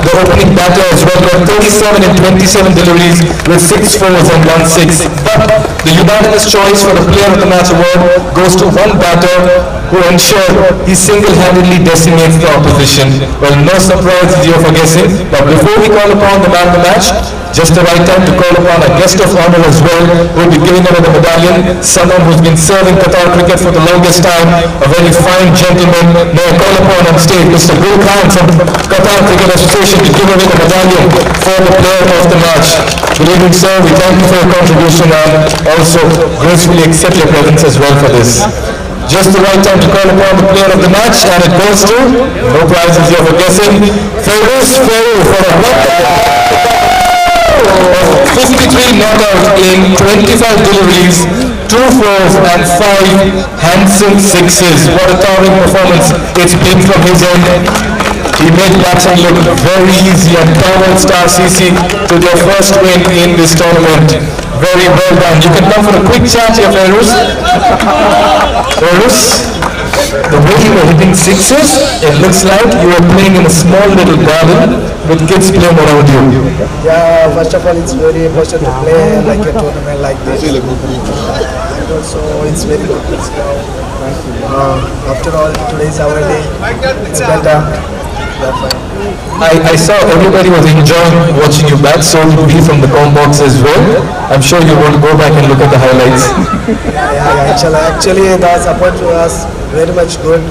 the opening batter as well, got 37 and 27 deliveries with 6 fours and 1 6. But the unanimous choice for the Player of the Match award goes to one batter who ensured he single-handedly decimates the opposition. Well, no surprise here for guessing, but before we call upon the man of the match, just the right time to call upon a guest of honor as well, who will be giving away the medallion, someone who's been serving Qatar cricket for the longest time, a very fine gentleman. May I call upon on stage Mr. Gul Khan from Qatar Cricket Association to give away the medallion for the player of the match. Good evening, sir. We thank you for your contribution and also gracefully accept your presence as well for this. Just the right time to call upon the player of the match, and it goes to, no prizes here for guessing, Fergus for a 53 not out in 25 deliveries, 2 fours and 5 handsome sixes. What a towering performance it's been from his end. He made batting look very easy and powered Star CC to their first win in this tournament. Very well done. You can come for a quick chat here, Fergus. Fergus, the way you were hitting sixes, it looks like you were playing in a small little garden with kids playing around you. Yeah, first of all, it's very important to play like a tournament like this. And also, it's very good. After all, today is our day. It's better. I saw everybody was enjoying watching you bat, so did we from the com box as well. I'm sure you want to go back and look at the highlights. Yeah, actually, the support was very much good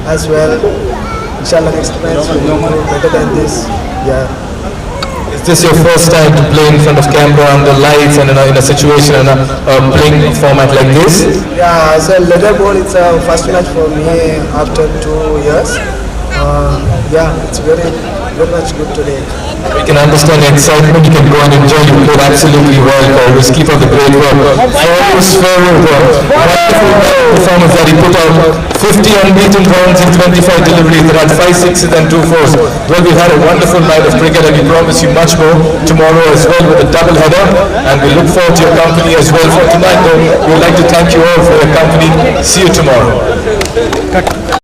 as well. Inshallah, next match will be better than this. Yeah. Is this your first time to play in front of camera under lights and in a situation and a playing format like this? Yeah, as a leaderboard, it's a first match for me after 2 years. Yeah, it's very very much good today. We can understand the excitement. You can go and enjoy. You played absolutely well, always keep up the great work. Always wonderful performance that he put out. 50 unbeaten rounds in 25 deliveries. There are 5 sixes and 2 fours. Well, we've had a wonderful night of cricket, and we promise you much more tomorrow as well with a double header. And we look forward to your company as well for tonight. Though we would like to thank you all for your company. See you tomorrow.